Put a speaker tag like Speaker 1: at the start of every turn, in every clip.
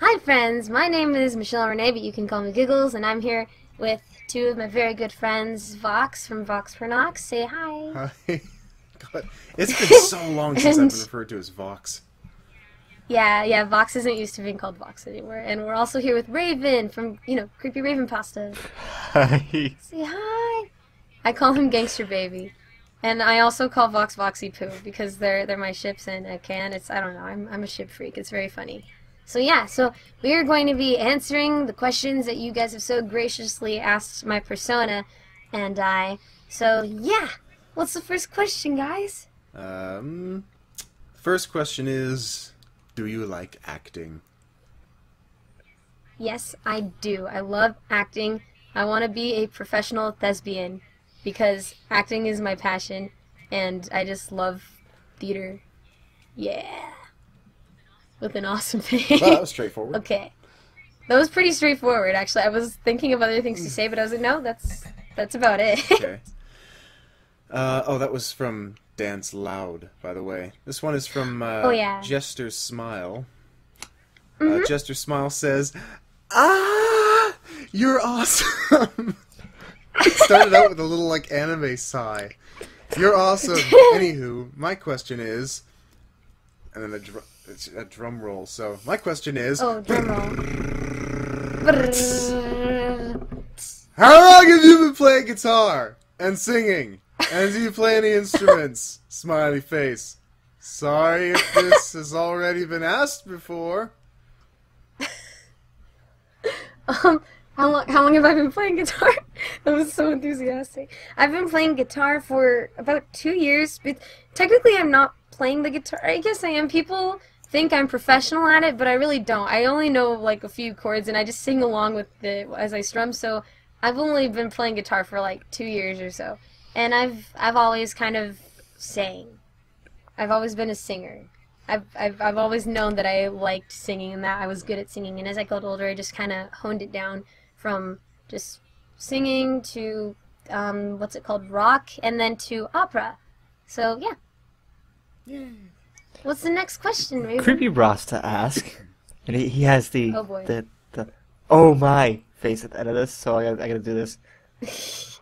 Speaker 1: Hi friends, my name is Michelle Renee, but you can call me Giggles, and I'm here with two of my very good friends, Vox from VoxPerNox. Say hi.
Speaker 2: Hi. God, it's been so long since I've been
Speaker 1: And
Speaker 2: referred to as Vox.
Speaker 1: yeah, Vox isn't used to being called Vox anymore. And we're also here with Raven from, CreepyRavenPasta.
Speaker 3: Hi.
Speaker 1: Say hi. I call him Gangster Baby. And I also call Vox Voxy Poo because they're my ships and I don't know, I'm a ship freak. It's very funny. So yeah, we are going to be answering the questions that you guys have so graciously asked my persona and I. So yeah, what's the first question, guys?
Speaker 2: First question is, do you like acting?
Speaker 1: Yes, I do. I love acting. I want to be a professional thespian because acting is my passion and I just love theater. Yeah. With an awesome face.
Speaker 2: Well, that was straightforward.
Speaker 1: Okay. That was pretty straightforward, actually. I was thinking of other things to say, but I was like, no, that's about it.
Speaker 2: Okay. Oh, that was from Dance Loud, by the way. This one is from
Speaker 1: Oh, yeah.
Speaker 2: Gigster Smile.
Speaker 1: Mhm.
Speaker 2: Gigster Smile says, "Ah, you're awesome." It started out with a little, like, anime sigh. You're awesome. Anywho, my question is... And then it's a drum roll. So, my question is...
Speaker 1: Oh, drum roll.
Speaker 2: How long have you been playing guitar? And singing? And do you play any instruments? Smiley face. Sorry if this has already been asked before.
Speaker 1: How long have I been playing guitar? That was so enthusiastic. I've been playing guitar for about 2 years, but technically I'm not playing the guitar. I guess I am. People think I'm professional at it, but I really don't. I only know like a few chords and I just sing along with as I strum, so I've only been playing guitar for like 2 years or so. And I've always kind of sang. I've always been a singer. I've always known that I liked singing and that I was good at singing, and as I got older I just kind of honed it down from just singing to what's it called, rock, and then to opera. So yeah.
Speaker 2: Yay.
Speaker 1: What's the next question, Raven?
Speaker 3: CreepyRavenPasta ask, and he has the
Speaker 1: Oh boy.
Speaker 3: the oh my face at the end of this, so I gotta do this.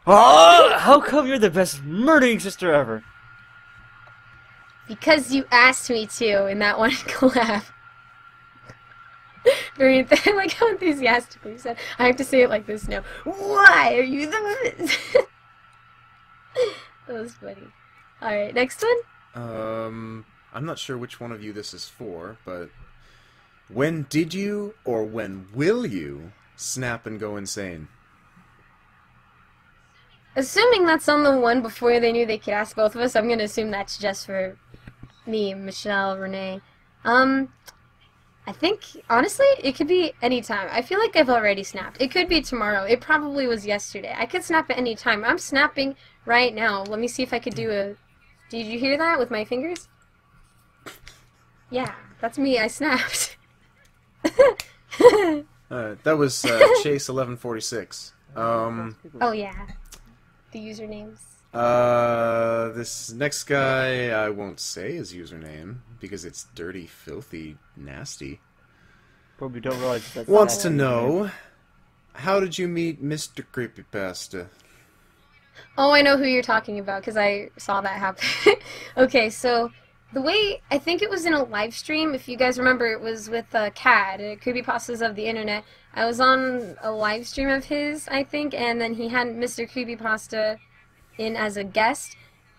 Speaker 3: Oh, how come you're the best murdering sister ever?
Speaker 1: Because you asked me to in that one collab. I like how enthusiastically you said. I have to say it like this now. Why are you the best? That was funny. Alright, next one?
Speaker 2: I'm not sure which one of you this is for, but when did you, or when will you, snap and go insane?
Speaker 1: Assuming that's on the one before they knew they could ask both of us, I'm gonna assume that's just for me, Michelle, Renee. I think, honestly, it could be any time. I feel like I've already snapped. It could be tomorrow. It probably was yesterday. I could snap at any time. I'm snapping right now. Let me see if I could do a... Did you hear that with my fingers? Yeah, that's me. I snapped.
Speaker 2: That was Chase1146.
Speaker 1: Oh, yeah. The usernames.
Speaker 2: This next guy, I won't say his username, because it's dirty, filthy, nasty.
Speaker 3: Probably don't realize that's
Speaker 2: Wants to know, how did you meet Mr. Creepypasta?
Speaker 1: Oh, I know who you're talking about, because I saw that happen. Okay, so... The way, I think it was in a live stream, if you guys remember, it was with CAD, Creepypastas of the Internet. I was on a live stream of his, I think, and then he had Mr. Creepypasta in as a guest.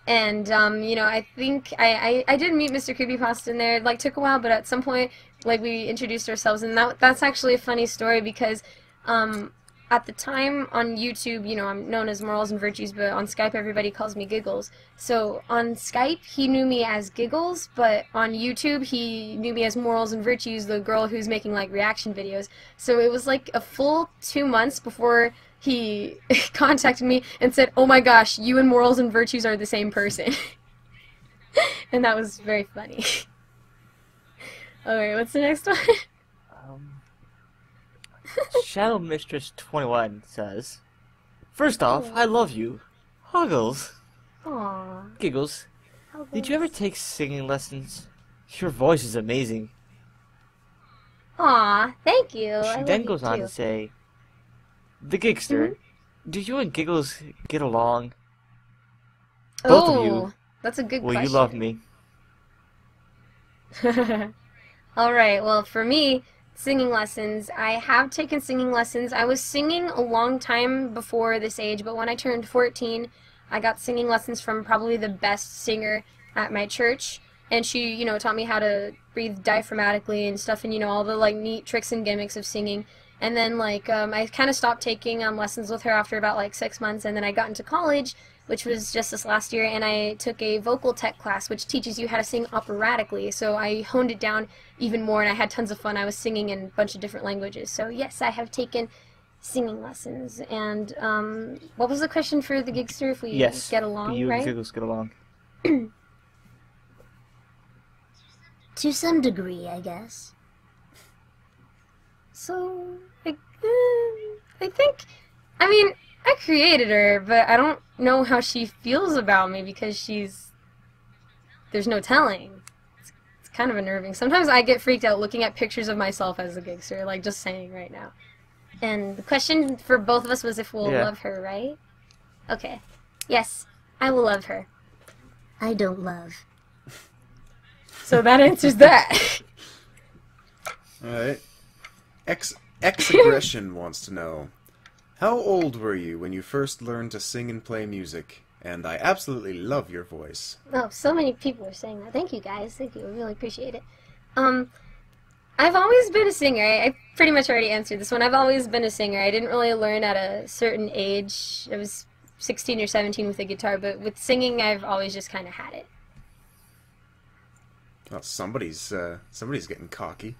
Speaker 1: And, I think I did meet Mr. Creepypasta in there. It, like, took a while, but at some point, like, we introduced ourselves, and that's actually a funny story because, at the time on YouTube, I'm known as Morals and Virtues, but on Skype everybody calls me Giggles. So on Skype he knew me as Giggles, but on YouTube he knew me as Morals and Virtues, the girl who's making like reaction videos. So it was like a full 2 months before he contacted me and said, "Oh my gosh, you and Morals and Virtues are the same person." And that was very funny. Alright, what's the next one?
Speaker 3: Shadow Mistress 21 says, "First off, I love you, Huggles."
Speaker 1: Aww.
Speaker 3: Giggles, did you ever take singing lessons? Your voice is amazing.
Speaker 1: Aw, thank you.
Speaker 3: She
Speaker 1: I
Speaker 3: then
Speaker 1: love
Speaker 3: goes
Speaker 1: you
Speaker 3: on
Speaker 1: too.
Speaker 3: to say, "The Gigster, do you and Giggles get along? Both of you,
Speaker 1: Oh, that's a good
Speaker 3: will you love
Speaker 1: question.
Speaker 3: me?"
Speaker 1: Alright, well, for me, singing lessons, I have taken singing lessons. I was singing a long time before this age, but when I turned 14, I got singing lessons from probably the best singer at my church. And she, taught me how to breathe diaphragmatically and stuff, and, all the, like, neat tricks and gimmicks of singing. And then, like, I kind of stopped taking lessons with her after about, like, 6 months, and then I got into college, which was just this last year, and I took a vocal tech class, which teaches you how to sing operatically. So I honed it down even more, and I had tons of fun. I was singing in a bunch of different languages. So yes, I have taken singing lessons. And what was the question for the Gigster? If we
Speaker 3: Yes,
Speaker 1: get
Speaker 3: do
Speaker 1: along,
Speaker 3: you and
Speaker 1: right?
Speaker 3: Giggles get along?
Speaker 4: To some degree, I guess.
Speaker 1: So I think, I mean, I created her, but I don't know how she feels about me because there's no telling. It's kind of unnerving. Sometimes I get freaked out looking at pictures of myself as a Gigster, like just saying right now. And the question for both of us was if we'll
Speaker 3: Yeah.
Speaker 1: love her, right? Okay. Yes, I will love her.
Speaker 4: I don't love.
Speaker 1: So that answers that.
Speaker 2: Alright. X-Aggression wants to know, how old were you when you first learned to sing and play music? And I absolutely love your voice.
Speaker 1: Oh, so many people are saying that. Thank you, guys. Thank you. I really appreciate it. I've always been a singer. I pretty much already answered this one. I've always been a singer. I didn't really learn at a certain age. I was 16 or 17 with a guitar, but with singing, I've always just kind of had it.
Speaker 2: Well, somebody's getting cocky.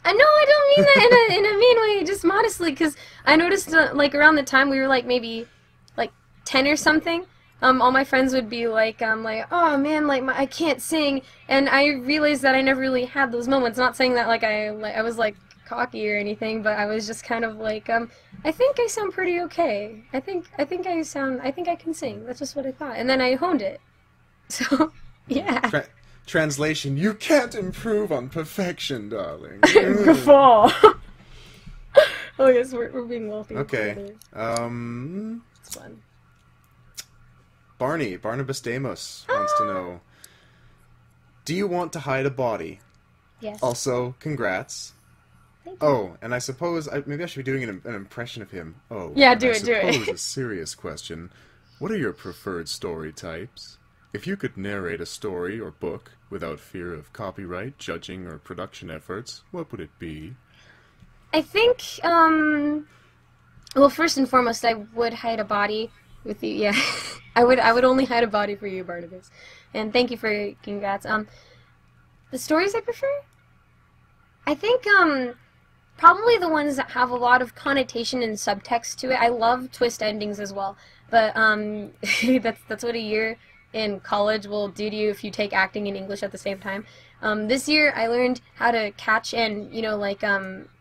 Speaker 1: I know, I don't mean that in a mean way, just modestly, because I noticed, like, around the time we were, like, maybe, like, 10 or something, all my friends would be like, oh, man, like, I can't sing, and I realized that I never really had those moments, not saying that, like, I was, like, cocky or anything, but I was just kind of like, I think I sound pretty okay. I think I can sing. That's just what I thought, and then I honed it. So, yeah.
Speaker 2: Translation, you can't improve on perfection, darling.
Speaker 1: Guffaw. Oh, yes, we're being wealthy.
Speaker 2: Okay.
Speaker 1: Together. It's fun.
Speaker 2: Barnabas Damos wants to know, do you want to hide a body?
Speaker 1: Yes.
Speaker 2: Also, congrats.
Speaker 1: Thank you.
Speaker 2: Oh, and I suppose maybe I should be doing an impression of him. Oh,
Speaker 1: Yeah,
Speaker 2: and
Speaker 1: do
Speaker 2: I
Speaker 1: it, do it.
Speaker 2: suppose a serious question. What are your preferred story types? If you could narrate a story or book without fear of copyright, judging, or production efforts, what would it be?
Speaker 1: I think, well, first and foremost, I would hide a body with you. Yeah, I would only hide a body for you, Barnabas. And thank you for your congrats. The stories I prefer? I think, probably the ones that have a lot of connotation and subtext to it. I love twist endings as well, but, that's what a year in college will do to you if you take acting and English at the same time. This year I learned how to catch and,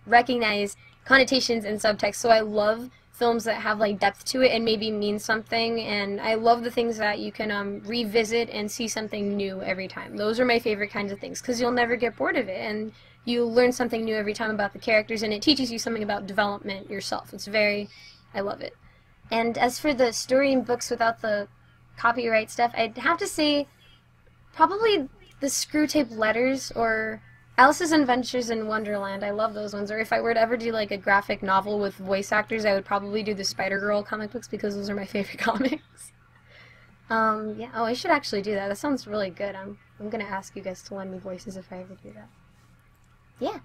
Speaker 1: recognize connotations and subtext, so I love films that have, like, depth to it and maybe mean something, and I love the things that you can, revisit and see something new every time. Those are my favorite kinds of things, because you'll never get bored of it, and you learn something new every time about the characters, and it teaches you something about development yourself. I love it. And as for the story in books without the copyright stuff, I'd have to say probably the Screwtape Letters or Alice's Adventures in Wonderland. I love those ones. Or if I were to ever do like a graphic novel with voice actors, I would probably do the Spider-Girl comic books because those are my favorite comics. Yeah. Oh, I should actually do that. That sounds really good. I'm gonna ask you guys to lend me voices if I ever do that. Yeah.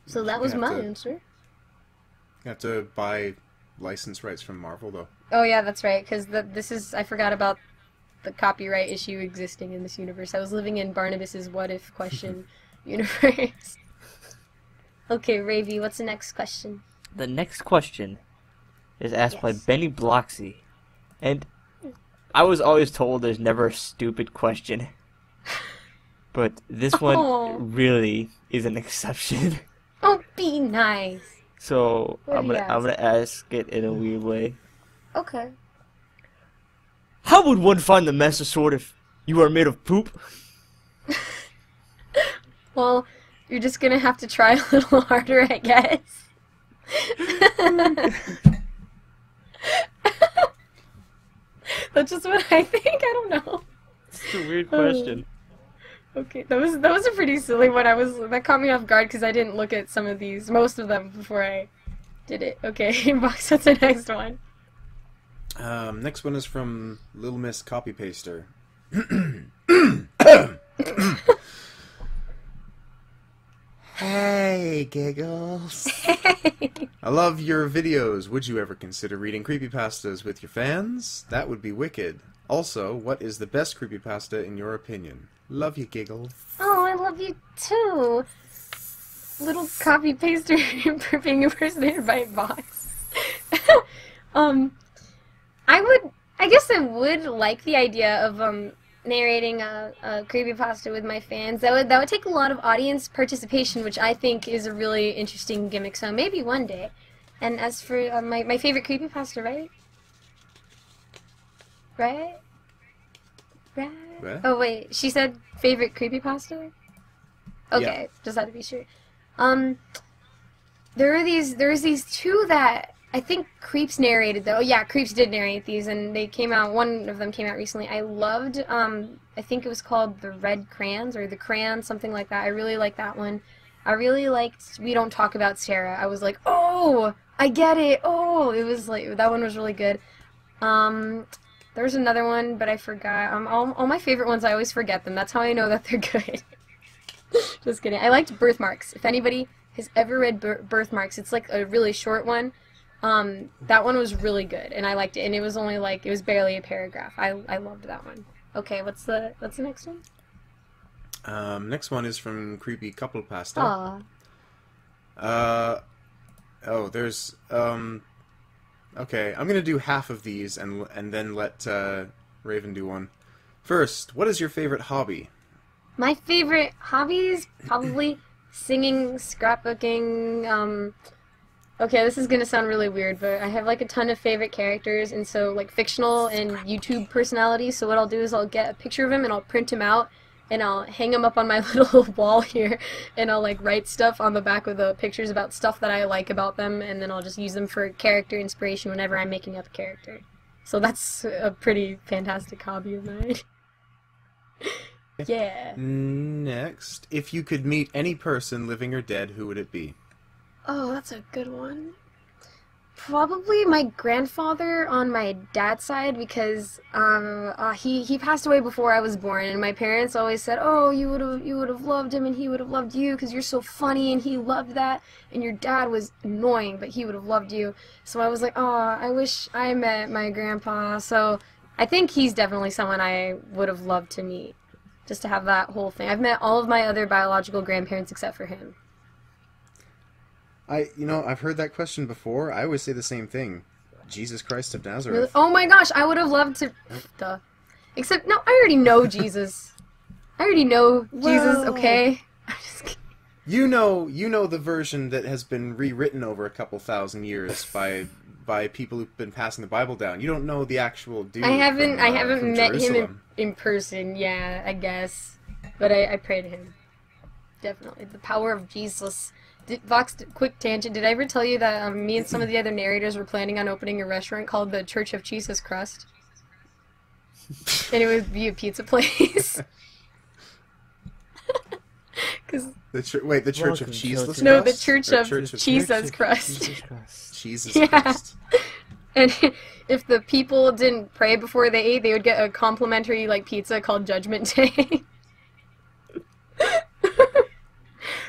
Speaker 1: So that was my answer.
Speaker 2: You have to buy license rights from Marvel, though.
Speaker 1: Oh yeah, that's right, because I forgot about the copyright issue existing in this universe. I was living in Barnabas's what if question universe. Okay, Ravy, what's the next question?
Speaker 3: The next question is asked by
Speaker 1: Yes.
Speaker 3: Benny Bloxy, and I was always told there's never a stupid question, but this
Speaker 1: Oh.
Speaker 3: one really is an exception.
Speaker 1: Oh, be nice.
Speaker 3: So
Speaker 1: What
Speaker 3: I'm
Speaker 1: do you
Speaker 3: gonna ask it in a weird way.
Speaker 1: Okay.
Speaker 3: How would one find the Master Sword if you are made of poop?
Speaker 1: Well, You're just gonna have to try a little harder, I guess. That's just what I think. I don't know.
Speaker 3: It's a weird question.
Speaker 1: Okay, that was a pretty silly one. That caught me off guard because I didn't look at most of them before I did it. Okay, Vox, what's the next one?
Speaker 2: Next one is from Little Miss Copy Paster. Hey, Giggles. I love your videos. Would you ever consider reading creepypastas with your fans? That would be wicked. Also, what is the best creepypasta in your opinion? Love you, Giggles.
Speaker 1: Oh, I love you too. Little copy paster being impersonated by Vox. I guess I would like the idea of narrating a creepypasta with my fans. That would take a lot of audience participation, which I think is a really interesting gimmick. So maybe one day. And as for my favorite creepypasta, right? Right?
Speaker 2: What?
Speaker 1: Oh wait, she said favorite creepypasta? Okay,
Speaker 2: Yeah.
Speaker 1: just had to be sure. There's these two that I think Creeps narrated though. Oh yeah, Creeps did narrate these and they came out, one of them came out recently. I loved, I think it was called The Red Crayons or The Crayons, something like that. I really liked that one. I really liked We Don't Talk About Sarah. I was like, oh, I get it. Oh, it was like, that one was really good. There was another one, but I forgot. All my favorite ones, I always forget them. That's how I know that they're good. Just kidding. I liked Birthmarks. If anybody has ever read Birthmarks, it's like a really short one. That one was really good, and I liked it. And it was only like, it was barely a paragraph. I loved that one. Okay, what's the next one?
Speaker 2: Next one is from Creepy Couple Pasta.
Speaker 1: Aw.
Speaker 2: Oh, there's, okay, I'm gonna do half of these and then let Raven do one. First, what is your favorite hobby?
Speaker 1: My favorite hobbies, probably singing, scrapbooking. Okay, this is gonna sound really weird, but I have like a ton of favorite characters, and so like fictional and YouTube personalities. So what I'll do is I'll get a picture of him and I'll print him out and I'll hang him up on my little wall here, and I'll like write stuff on the back of the pictures about stuff that I like about them, and then I'll just use them for character inspiration whenever I'm making up a character. So that's a pretty fantastic hobby of mine. Yeah.
Speaker 2: Next, if you could meet any person, living or dead, who would it be?
Speaker 1: Oh, that's a good one. Probably my grandfather on my dad's side, because he passed away before I was born, and my parents always said, "Oh, you would have loved him, and he would have loved you, because you're so funny, and he loved that, and your dad was annoying, but he would have loved you." So I was like, "Oh, I wish I met my grandpa." So I think he's definitely someone I would have loved to meet, just to have that whole thing. I've met all of my other biological grandparents except for him.
Speaker 2: I've heard that question before. I always say the same thing. Jesus Christ of Nazareth.
Speaker 1: Really? Oh my gosh, I would have loved to... Duh. Except, no, I already know Jesus. I already know Jesus, okay? I'm just kidding.
Speaker 2: You know the version that has been rewritten over a couple thousand years by people who've been passing the Bible down. You don't know the actual dude.
Speaker 1: I haven't
Speaker 2: from
Speaker 1: met him
Speaker 2: Jerusalem.
Speaker 1: in person, yeah, I guess. But I pray to him. Definitely. The power of Jesus. Vox, quick tangent. Did I ever tell you that me and some of the other narrators were planning on opening a restaurant called the Church of Jesus Crust? And it would be a pizza place.
Speaker 2: The Church of
Speaker 3: Welcome,
Speaker 2: Cheeseless
Speaker 1: No,
Speaker 2: Crust?
Speaker 1: the Church
Speaker 2: Or
Speaker 1: of Jesus Crust.
Speaker 3: Jesus Christ.
Speaker 2: Jesus
Speaker 1: Yeah.
Speaker 2: Christ.
Speaker 1: And if the people didn't pray before they ate, they would get a complimentary like pizza called Judgment Day.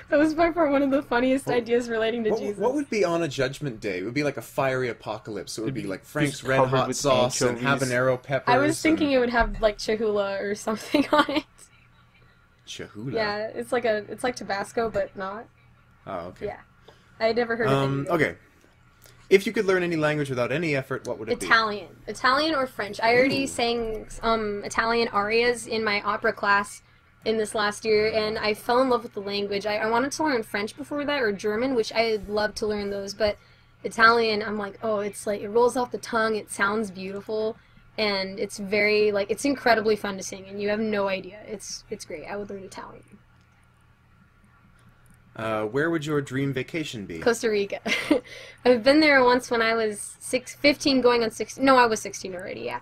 Speaker 1: That was by far one of the funniest ideas relating to Jesus.
Speaker 2: What would be on a Judgment Day? It would be like a fiery apocalypse. It would be like Frank's
Speaker 3: Just
Speaker 2: Red
Speaker 3: covered
Speaker 2: Hot
Speaker 3: with
Speaker 2: Sauce and
Speaker 3: anchovies.
Speaker 2: habanero peppers.
Speaker 1: I was thinking it would have like Cholula or something on it.
Speaker 2: Cholula?
Speaker 1: Yeah, it's like Tabasco, but not.
Speaker 2: Oh, okay.
Speaker 1: Yeah, I never heard of it. Either.
Speaker 2: Okay. If you could learn any language without any effort, what would it
Speaker 1: Italian or French. I already sang Italian arias in my opera class in this last year, and I fell in love with the language. I wanted to learn French before that, or German, which I'd love to learn those, but Italian, I'm like, oh, it's like, it rolls off the tongue, it sounds beautiful, and it's very, like, it's incredibly fun to sing, and you have no idea. It's great. I would learn Italian.
Speaker 2: Where would your dream vacation be?
Speaker 1: Costa Rica. I've been there once when I was 15 going on 16. No, I was 16 already, yeah.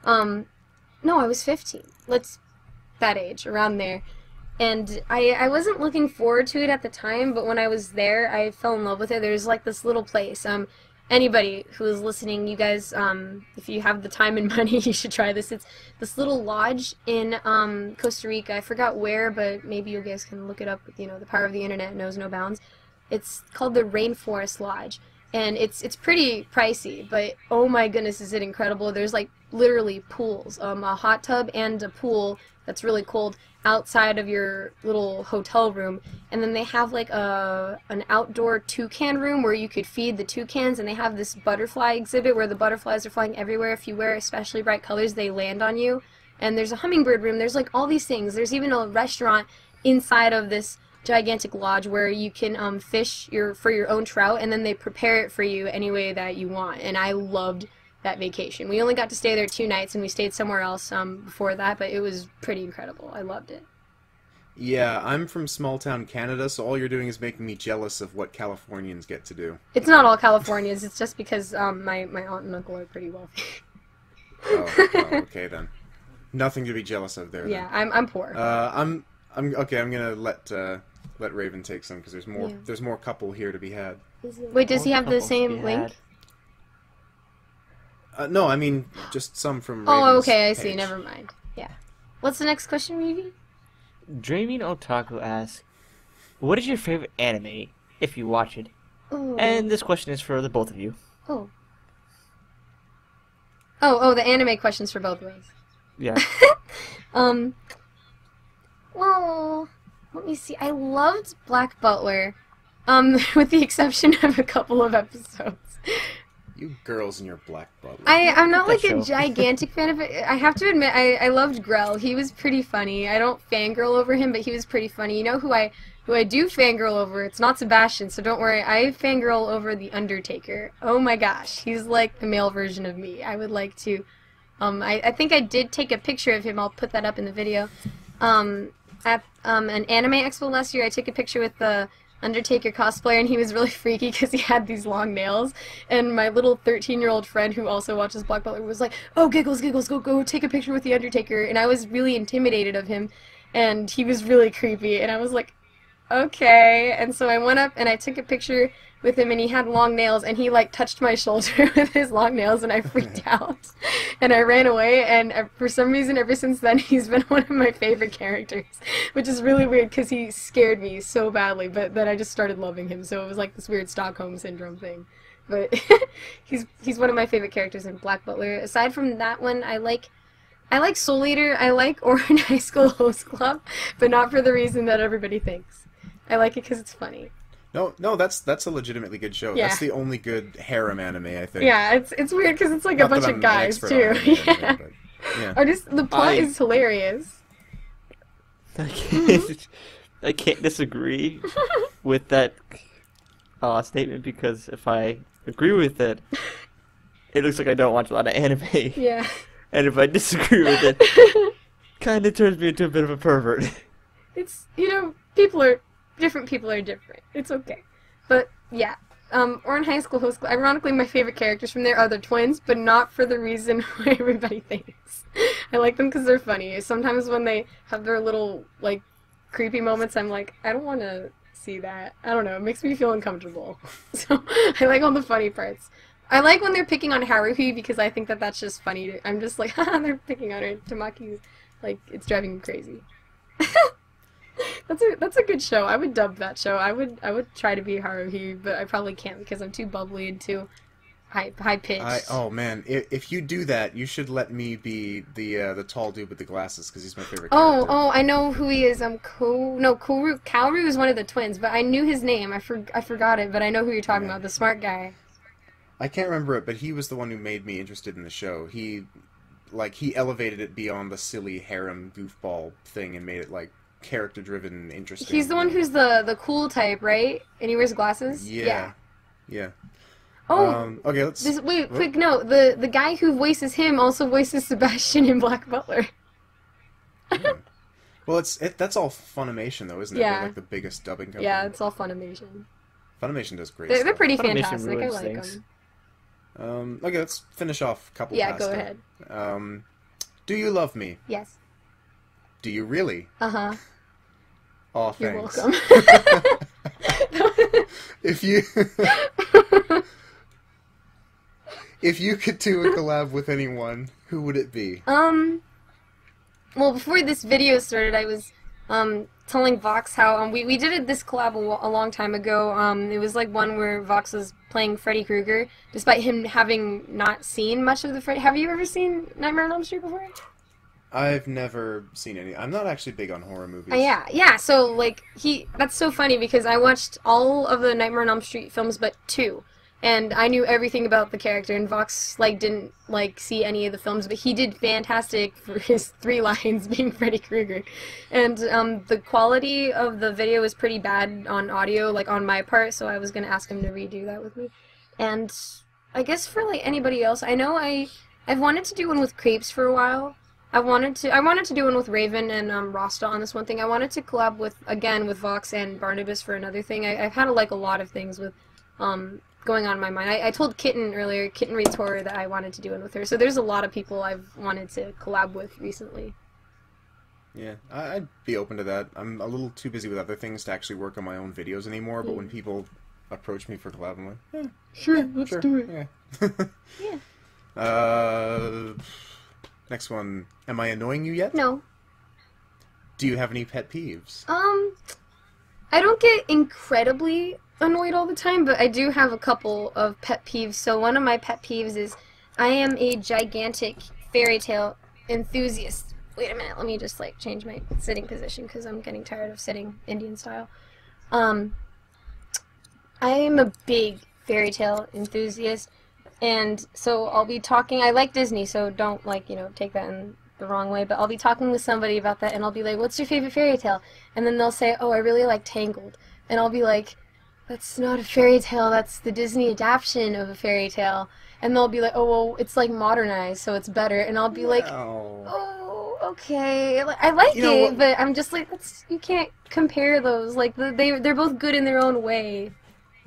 Speaker 1: No, I was 15. That age, around there. And I wasn't looking forward to it at the time, but when I was there, I fell in love with it. There's like this little place. Anybody who is listening, you guys, if you have the time and money, you should try this. It's this little lodge in Costa Rica. I forgot where, but maybe you guys can look it up. You know, the power of the internet knows no bounds. It's called the Rainforest Lodge, and it's pretty pricey, but oh my goodness, is it incredible. There's like literally pools, a hot tub and a pool that's really cold outside of your little hotel room, and then they have like an outdoor toucan room where you could feed the toucans, and they have this butterfly exhibit where the butterflies are flying everywhere. If you wear especially bright colors, they land on you. And there's a hummingbird room. There's like all these things. There's even a restaurant inside of this gigantic lodge where you can fish for your own trout, and then they prepare it for you any way that you want. And I loved that vacation. We only got to stay there 2 nights, and we stayed somewhere else before that, but it was pretty incredible. I loved it.
Speaker 2: Yeah, I'm from small town Canada, so all you're doing is making me jealous of what Californians get to do.
Speaker 1: It's not all Californians. It's just because my aunt and uncle are pretty wealthy.
Speaker 2: Oh, okay then. Nothing to be jealous of there.
Speaker 1: Yeah,
Speaker 2: then.
Speaker 1: I'm poor.
Speaker 2: I'm okay. I'm gonna let Raven take some because there's more.
Speaker 1: Yeah.
Speaker 2: There's more couple here to be had.
Speaker 1: Wait, does he have the same link?
Speaker 2: No, I mean just some from.
Speaker 1: Oh,
Speaker 2: Raven's
Speaker 1: okay, I see.
Speaker 2: page.
Speaker 1: Never mind. Yeah. What's the next question, Reevy?
Speaker 3: Dreaming Otaku asks, what is your favorite anime, if you watch it?
Speaker 1: Ooh.
Speaker 3: And this question is for the both of you.
Speaker 1: Oh. Oh, the anime questions for both of us.
Speaker 3: Yeah.
Speaker 1: Well, let me see. I loved Black Butler, with the exception of a couple of episodes.
Speaker 2: You girls and your Black Butler.
Speaker 1: I'm not like
Speaker 3: That
Speaker 1: a
Speaker 3: show.
Speaker 1: gigantic fan of it. I have to admit, I loved Grell. He was pretty funny. I don't fangirl over him, but he was pretty funny. You know who I do fangirl over? It's not Sebastian, so don't worry. I fangirl over The Undertaker. Oh my gosh, he's like the male version of me. I would like to. I think I did take a picture of him. I'll put that up in the video. At an anime expo last year, I took a picture with the Undertaker cosplayer, and he was really freaky because he had these long nails. And my little 13-year-old friend who also watches Black Butler was like, "Oh, Giggles, go take a picture with the Undertaker." And I was really intimidated of him, and he was really creepy. And I was like, okay. And so I went up and I took a picture with him, and he had long nails, and he like touched my shoulder with his long nails, and I freaked out. And I ran away, and for some reason ever since then he's been one of my favorite characters, which is really weird because he scared me so badly, but then I just started loving him, so it was like this weird Stockholm Syndrome thing. But he's one of my favorite characters in Black Butler. Aside from that one, I like Soul Eater, I like Orange High School Host Club, but not for the reason that everybody thinks. I like it because it's funny.
Speaker 2: No, that's a legitimately good show.
Speaker 1: Yeah.
Speaker 2: That's the only good harem anime, I think.
Speaker 1: Yeah, it's weird because it's like
Speaker 2: Not
Speaker 1: a bunch
Speaker 2: that
Speaker 1: of
Speaker 2: I'm
Speaker 1: guys
Speaker 2: an
Speaker 1: too.
Speaker 2: expert on it or
Speaker 1: Yeah.
Speaker 2: anything, but, yeah.
Speaker 1: Or just the plot is hilarious.
Speaker 3: I can't disagree with that statement because if I agree with it, it looks like I don't watch a lot of anime.
Speaker 1: Yeah.
Speaker 3: And if I disagree with it, kind of turns me into a bit of a pervert.
Speaker 1: It's, different people are different. It's okay. But, yeah. Orange High School Host Club, ironically, my favorite characters from there are the twins, but not for the reason why everybody thinks. I like them because they're funny. Sometimes when they have their little, like, creepy moments, I'm like, I don't want to see that. I don't know. It makes me feel uncomfortable. So, I like all the funny parts. I like when they're picking on Haruhi because I think that that's just funny. I'm just like, haha, they're picking on her. Tamaki's, like, it's driving me crazy. That's a good show. I would dub that show. I would try to be Haruhi, but I probably can't because I'm too bubbly and too high pitched.
Speaker 2: Oh man, if you do that, you should let me be the tall dude with the glasses because he's my favorite
Speaker 1: Oh,
Speaker 2: character.
Speaker 1: I know who he is. Kaoru is one of the twins, but I knew his name. I forgot it, but I know who you're talking about. The smart guy.
Speaker 2: I can't remember it, but he was the one who made me interested in the show. He elevated it beyond the silly harem goofball thing and made it like character-driven, interesting.
Speaker 1: He's the one who's the cool type, right? And he wears glasses?
Speaker 2: Yeah.
Speaker 1: Oh,
Speaker 2: Okay, let's...
Speaker 1: quick note. The guy who voices him also voices Sebastian in Black Butler.
Speaker 2: Well, Well, that's all Funimation though, isn't it?
Speaker 1: Yeah.
Speaker 2: They're like the biggest dubbing company.
Speaker 1: Yeah, it's all Funimation.
Speaker 2: Funimation does great
Speaker 1: They're
Speaker 2: stuff.
Speaker 1: pretty
Speaker 3: Funimation
Speaker 1: fantastic. I
Speaker 3: ruins
Speaker 1: like
Speaker 3: things.
Speaker 1: them.
Speaker 2: Okay, let's finish off a couple.
Speaker 1: Yeah,
Speaker 2: pasta.
Speaker 1: go ahead.
Speaker 2: Do you love me?
Speaker 1: Yes.
Speaker 2: Do you really?
Speaker 1: Uh-huh.
Speaker 2: Oh,
Speaker 1: You're
Speaker 2: thanks.
Speaker 1: welcome.
Speaker 2: If you if you could do a collab with anyone, who would it be?
Speaker 1: Well, before this video started, I was telling Vox how we did this collab a long time ago. It was like one where Vox was playing Freddy Krueger, despite him having not seen much of the Freddy. Have you ever seen Nightmare on Elm Street before?
Speaker 2: I've never seen any. I'm not actually big on horror movies.
Speaker 1: Yeah. So like that's so funny because I watched all of the Nightmare on Elm Street films but 2. And I knew everything about the character, and Vox didn't see any of the films, but he did fantastic for his 3 lines being Freddy Krueger. And the quality of the video was pretty bad on audio, on my part, so I was gonna ask him to redo that with me. And I guess for anybody else, I know I've wanted to do one with Creeps for a while. I wanted to do one with Raven and Rasta on this one thing. I wanted to collab with Vox and Barnabas for another thing. I've had a lot of things with going on in my mind. I told Kitten earlier, Kitten Reads Horror, that I wanted to do one with her. So there's a lot of people I've wanted to collab with recently.
Speaker 2: Yeah, I'd be open to that. I'm a little too busy with other things to actually work on my own videos anymore, but when people approach me for collab, I'm like, yeah,
Speaker 1: Sure, let's do it.
Speaker 2: Yeah.
Speaker 1: Yeah.
Speaker 2: Next one. Am I annoying you yet?
Speaker 1: No.
Speaker 2: Do you have any pet peeves?
Speaker 1: I don't get incredibly annoyed all the time, but I do have a couple of pet peeves. So one of my pet peeves is I am a gigantic fairy tale enthusiast. Wait a minute, let me just change my sitting position because I'm getting tired of sitting Indian style. I am a big fairy tale enthusiast, and so I'll be talking. I like Disney, so don't take that in the wrong way, but I'll be talking with somebody about that, and I'll be like, "What's your favorite fairy tale?" And then they'll say, "Oh, I really like Tangled," and I'll be like, "That's not a fairy tale, that's the Disney adaptation of a fairy tale." And they'll be like, "Oh, well, it's modernized, so it's better." And I'll be like, "Oh, okay. I like it, but I'm just like, you can't compare those. They're both good in their own way."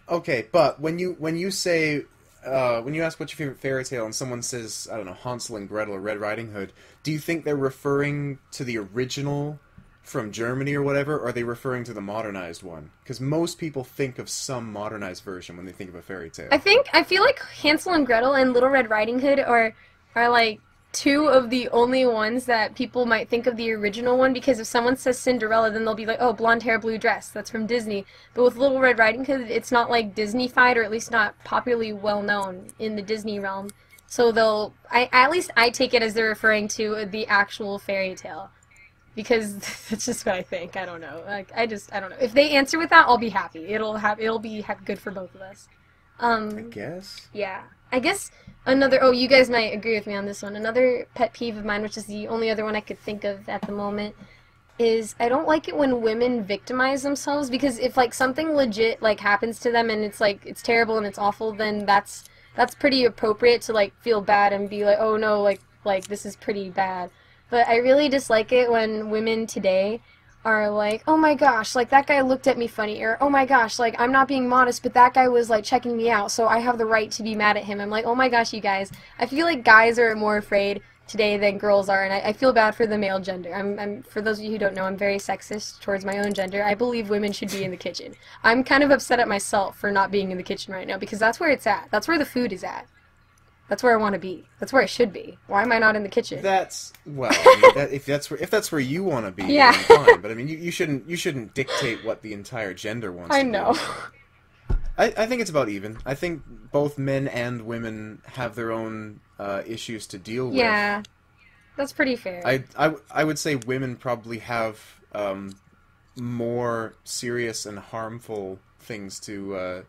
Speaker 2: Okay, but when you say when you ask what's your favorite fairy tale and someone says, I don't know, Hansel and Gretel or Red Riding Hood, do you think they're referring to the original from Germany or whatever, or are they referring to the modernized one? Because most people think of some modernized version when they think of a fairy tale.
Speaker 1: I feel like Hansel and Gretel and Little Red Riding Hood are 2 of the only ones that people might think of the original one, because if someone says Cinderella, then they'll be like, "Oh, blonde hair, blue dress, that's from Disney." But with Little Red Riding Hood, it's not Disney-fied, or at least not popularly well known in the Disney realm. So at least I take it as they're referring to the actual fairy tale. Because that's just what I think. I don't know. I don't know. If they answer with that, I'll be happy. It'll be good for both of us.
Speaker 2: I guess.
Speaker 1: Yeah. I guess another. Oh, you guys might agree with me on this one. Another pet peeve of mine, which is the only other one I could think of at the moment, is I don't like it when women victimize themselves. Because if something legit happens to them and it's terrible and it's awful, then that's pretty appropriate to feel bad and be like, "Oh no, this is pretty bad." But I really dislike it when women today are like, "Oh my gosh, that guy looked at me funny," or "Oh my gosh, I'm not being modest, but that guy was checking me out, so I have the right to be mad at him." I'm like, "Oh my gosh, you guys." I feel like guys are more afraid today than girls are, and I feel bad for the male gender. For those of you who don't know, I'm very sexist towards my own gender. I believe women should be in the kitchen. I'm kind of upset at myself for not being in the kitchen right now, because that's where it's at. That's where the food is at. That's where I want to be. That's where I should be. Why am I not in the kitchen?
Speaker 2: If that's where you want to be,
Speaker 1: yeah.
Speaker 2: Then fine. But I mean, you shouldn't dictate what the entire gender wants.
Speaker 1: I know.
Speaker 2: I think it's about even. I think both men and women have their own issues to deal with.
Speaker 1: Yeah, that's pretty fair.
Speaker 2: I would say women probably have more serious and harmful things to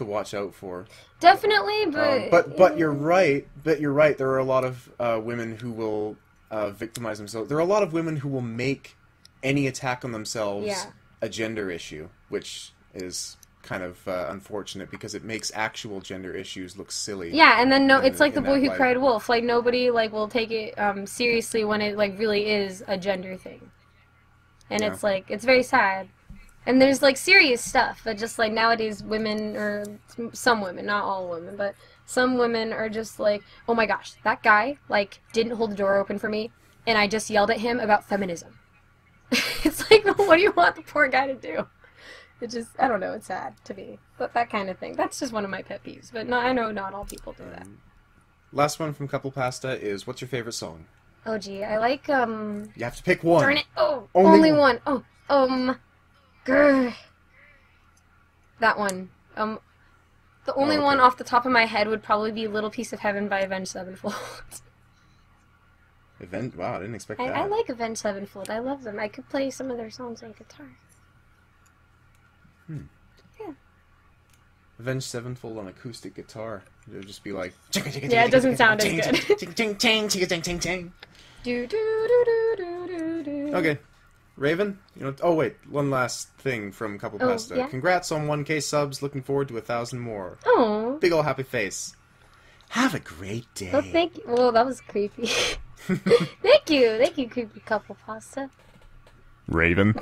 Speaker 2: watch out for.
Speaker 1: Definitely,
Speaker 2: but you're right. But you're right. There are a lot of women who will victimize themselves. There are a lot of women who will make any attack on themselves a gender issue, which is kind of unfortunate because it makes actual gender issues look silly.
Speaker 1: Yeah, and then it's like the boy who cried wolf. Nobody will take it seriously when it really is a gender thing. and
Speaker 2: Yeah.
Speaker 1: it's like it's very sad. And there's like serious stuff that just like nowadays women, or some women, not all women, but some women are just like, oh my gosh, that guy like didn't hold the door open for me, and I just yelled at him about feminism. It's like, what do you want the poor guy to do? It just, I don't know, it's sad to me. But that kind of thing. That's just one of my pet peeves. But no, I know not all people do that.
Speaker 2: Last one from Couple Pasta is, what's your favorite song?
Speaker 1: Oh gee, I like
Speaker 2: You have to pick one.
Speaker 1: darn it. Oh,
Speaker 2: Only
Speaker 1: only one. Oh, grr. That one. The only
Speaker 2: okay.
Speaker 1: one off the top of my head would probably be Little Piece of Heaven by Avenged Sevenfold.
Speaker 2: Wow, I didn't expect that.
Speaker 1: I like Avenged Sevenfold. I love them. I could play some of their songs on guitar. Yeah.
Speaker 2: Avenged Sevenfold on acoustic guitar. It would just be like...
Speaker 1: Yeah, it doesn't sound as good. Do do do do do do do.
Speaker 2: Okay. Raven? You know, oh wait, one last thing from Couple
Speaker 1: Oh,
Speaker 2: Pasta.
Speaker 1: yeah?
Speaker 2: Congrats on 1K subs, looking forward to 1,000 more.
Speaker 1: Oh.
Speaker 2: Big ol' happy face. Have a great day.
Speaker 1: Well, thank you. Well, that was creepy. Thank you, creepy couple pasta.
Speaker 2: Raven.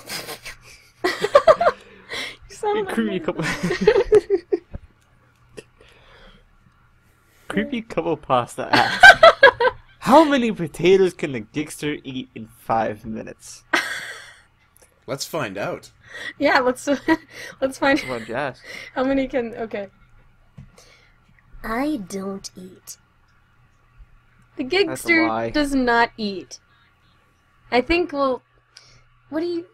Speaker 1: You sound like
Speaker 3: Creepy couple. Creepy couple pasta asks, how many potatoes can the Gigster eat in 5 minutes?
Speaker 2: Let's find out.
Speaker 1: Yeah, let's find
Speaker 3: What'd you ask?
Speaker 1: how many can. Okay.
Speaker 4: I don't eat.
Speaker 1: The
Speaker 3: That's a lie.
Speaker 1: Gigster does not eat. I think, well, what do you...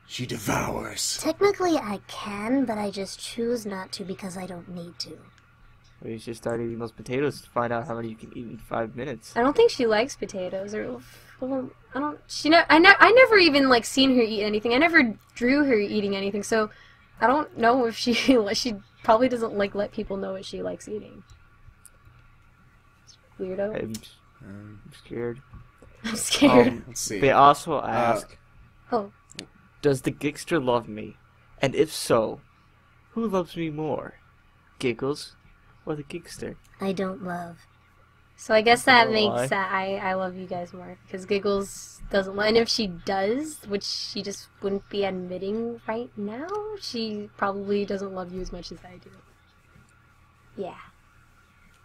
Speaker 2: She devours.
Speaker 4: Technically, I can, but I just choose not to because I don't need to.
Speaker 3: Well, you should start eating those potatoes to find out how many you can eat in 5 minutes.
Speaker 1: I don't think she likes potatoes, or... Well, I don't... I never even, like, seen her eat anything. I never drew her eating anything, so I don't know if she... She probably doesn't, like, let people know what she likes eating. Weirdo.
Speaker 3: I'm scared.
Speaker 1: I'm scared.
Speaker 2: Let's see.
Speaker 3: They also ask,
Speaker 1: Oh.
Speaker 3: does the Gigster love me? And if so, who loves me more? Giggles or the Gigster?
Speaker 4: I don't love.
Speaker 1: So I guess that
Speaker 3: Oh,
Speaker 1: makes
Speaker 3: why?
Speaker 1: that I love you guys more, because Giggles doesn't, and if she does, which she just wouldn't be admitting right now, she probably doesn't love you as much as I do. Yeah,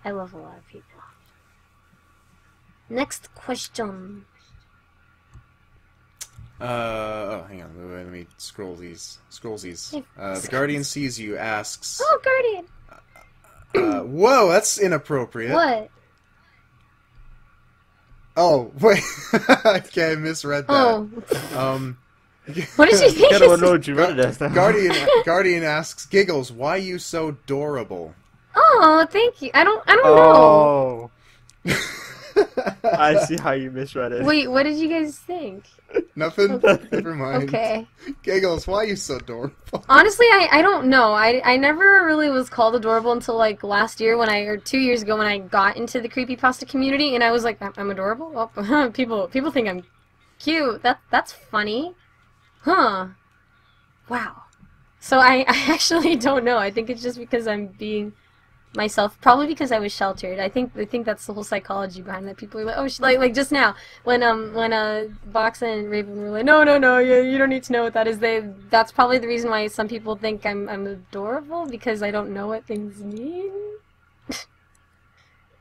Speaker 1: I love a lot of people. Next question.
Speaker 2: Oh, hang on. Wait, let me scroll these.
Speaker 1: Yeah,
Speaker 2: The Guardian Sees You asks...
Speaker 1: Oh, Guardian.
Speaker 2: whoa, that's inappropriate.
Speaker 1: What?
Speaker 2: Oh, wait. Okay, I misread that.
Speaker 1: Oh,
Speaker 2: Um,
Speaker 1: what did you think?
Speaker 3: I don't know what you read it as now.
Speaker 2: Guardian asks, Giggles, why you so adorable?
Speaker 1: Oh, thank you. I don't know.
Speaker 3: Oh. I see how you misread it.
Speaker 1: Wait, what did you guys think?
Speaker 2: Nothing? Never mind.
Speaker 1: Okay.
Speaker 2: Giggles, why you so adorable?
Speaker 1: Honestly, I don't know. I never really was called adorable until like last year or 2 years ago when I got into the creepypasta community, and I was like, I'm adorable? Well, people think I'm cute. That's funny. Huh. Wow. So I actually don't know. I think it's just because I'm being myself, probably because I was sheltered. I think that's the whole psychology behind that. People are like, oh, like just now when Vox and Raven were like, no, you don't need to know what that is. That's probably the reason why some people think I'm adorable, because I don't know what things mean.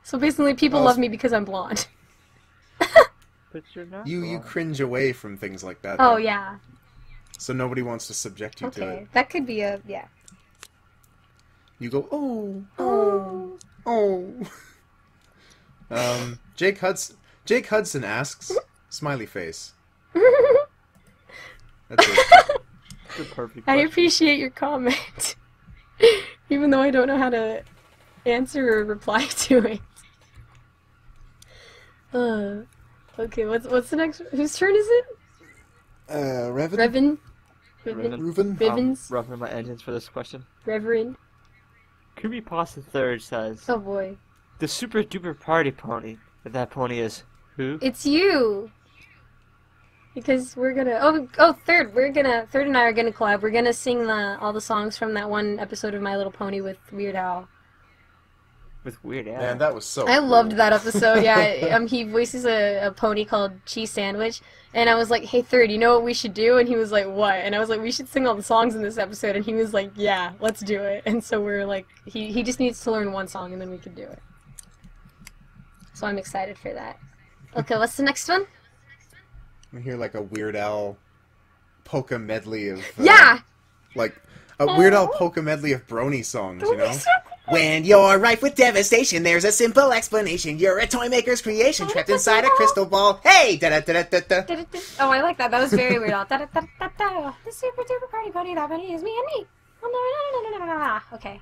Speaker 1: So basically, people love me because I'm blonde.
Speaker 3: But you're not.
Speaker 2: You cringe away from things like that.
Speaker 1: Oh
Speaker 2: though.
Speaker 1: yeah.
Speaker 2: So nobody wants to subject you to
Speaker 1: Okay,
Speaker 2: it.
Speaker 1: that could be a yeah.
Speaker 2: You go, oh,
Speaker 1: Oh.
Speaker 2: oh. Jake Hudson asks, smiley face. That's it.
Speaker 3: The perfect
Speaker 1: I
Speaker 3: question.
Speaker 1: appreciate your comment, even though I don't know how to answer or reply to it. Okay, what's the next? Whose turn is it?
Speaker 2: Revan? Reuven?
Speaker 1: Rivens?
Speaker 3: Roughing my engines for this question.
Speaker 1: Reverend?
Speaker 3: Creepypasta Third says,
Speaker 1: Oh boy.
Speaker 3: the super duper party pony. That pony is who?
Speaker 1: It's you! Because we're gonna... Third and I are gonna collab. We're gonna sing all the songs from that one episode of My Little Pony with Weird Al.
Speaker 3: with Weird Al.
Speaker 2: Man, that was so
Speaker 1: I
Speaker 2: cool.
Speaker 1: loved that episode. Yeah, he voices a pony called Cheese Sandwich, and I was like, "Hey, Third, you know what we should do?" And he was like, "What?" And I was like, "We should sing all the songs in this episode." And he was like, "Yeah, let's do it." And so we're like, he just needs to learn one song, and then we can do it. So I'm excited for that. Okay, what's the next one?
Speaker 2: I hear like a Weird Al polka medley of
Speaker 1: Yeah.
Speaker 2: like a Weird Al polka medley of Brony songs, you know?
Speaker 1: So
Speaker 5: When you're rife with devastation, there's a simple explanation. You're a toy maker's creation, trapped inside a crystal ball. Hey! Da-da-da-da-da-da.
Speaker 1: Oh, I like that. That was very weird. Da-da-da-da-da. The super duper party pony, that bunny is me and me. Okay.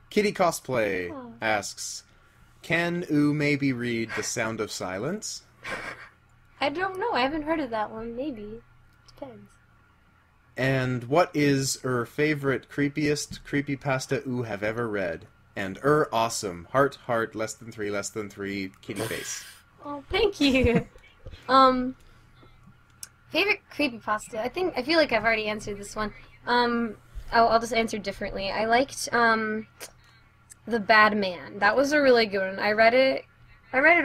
Speaker 2: Kitty Cosplay asks, can Oo maybe read The Sound of Silence?
Speaker 1: I don't know. I haven't heard of that one. Maybe. Depends.
Speaker 2: And what is favorite creepiest creepypasta Oo have ever read? And awesome. Heart, heart, less than 3, kitty face.
Speaker 1: Oh, thank you. Favorite creepypasta. I feel like I've already answered this one. I'll just answer differently. I liked The Bad Man. That was a really good one. I read it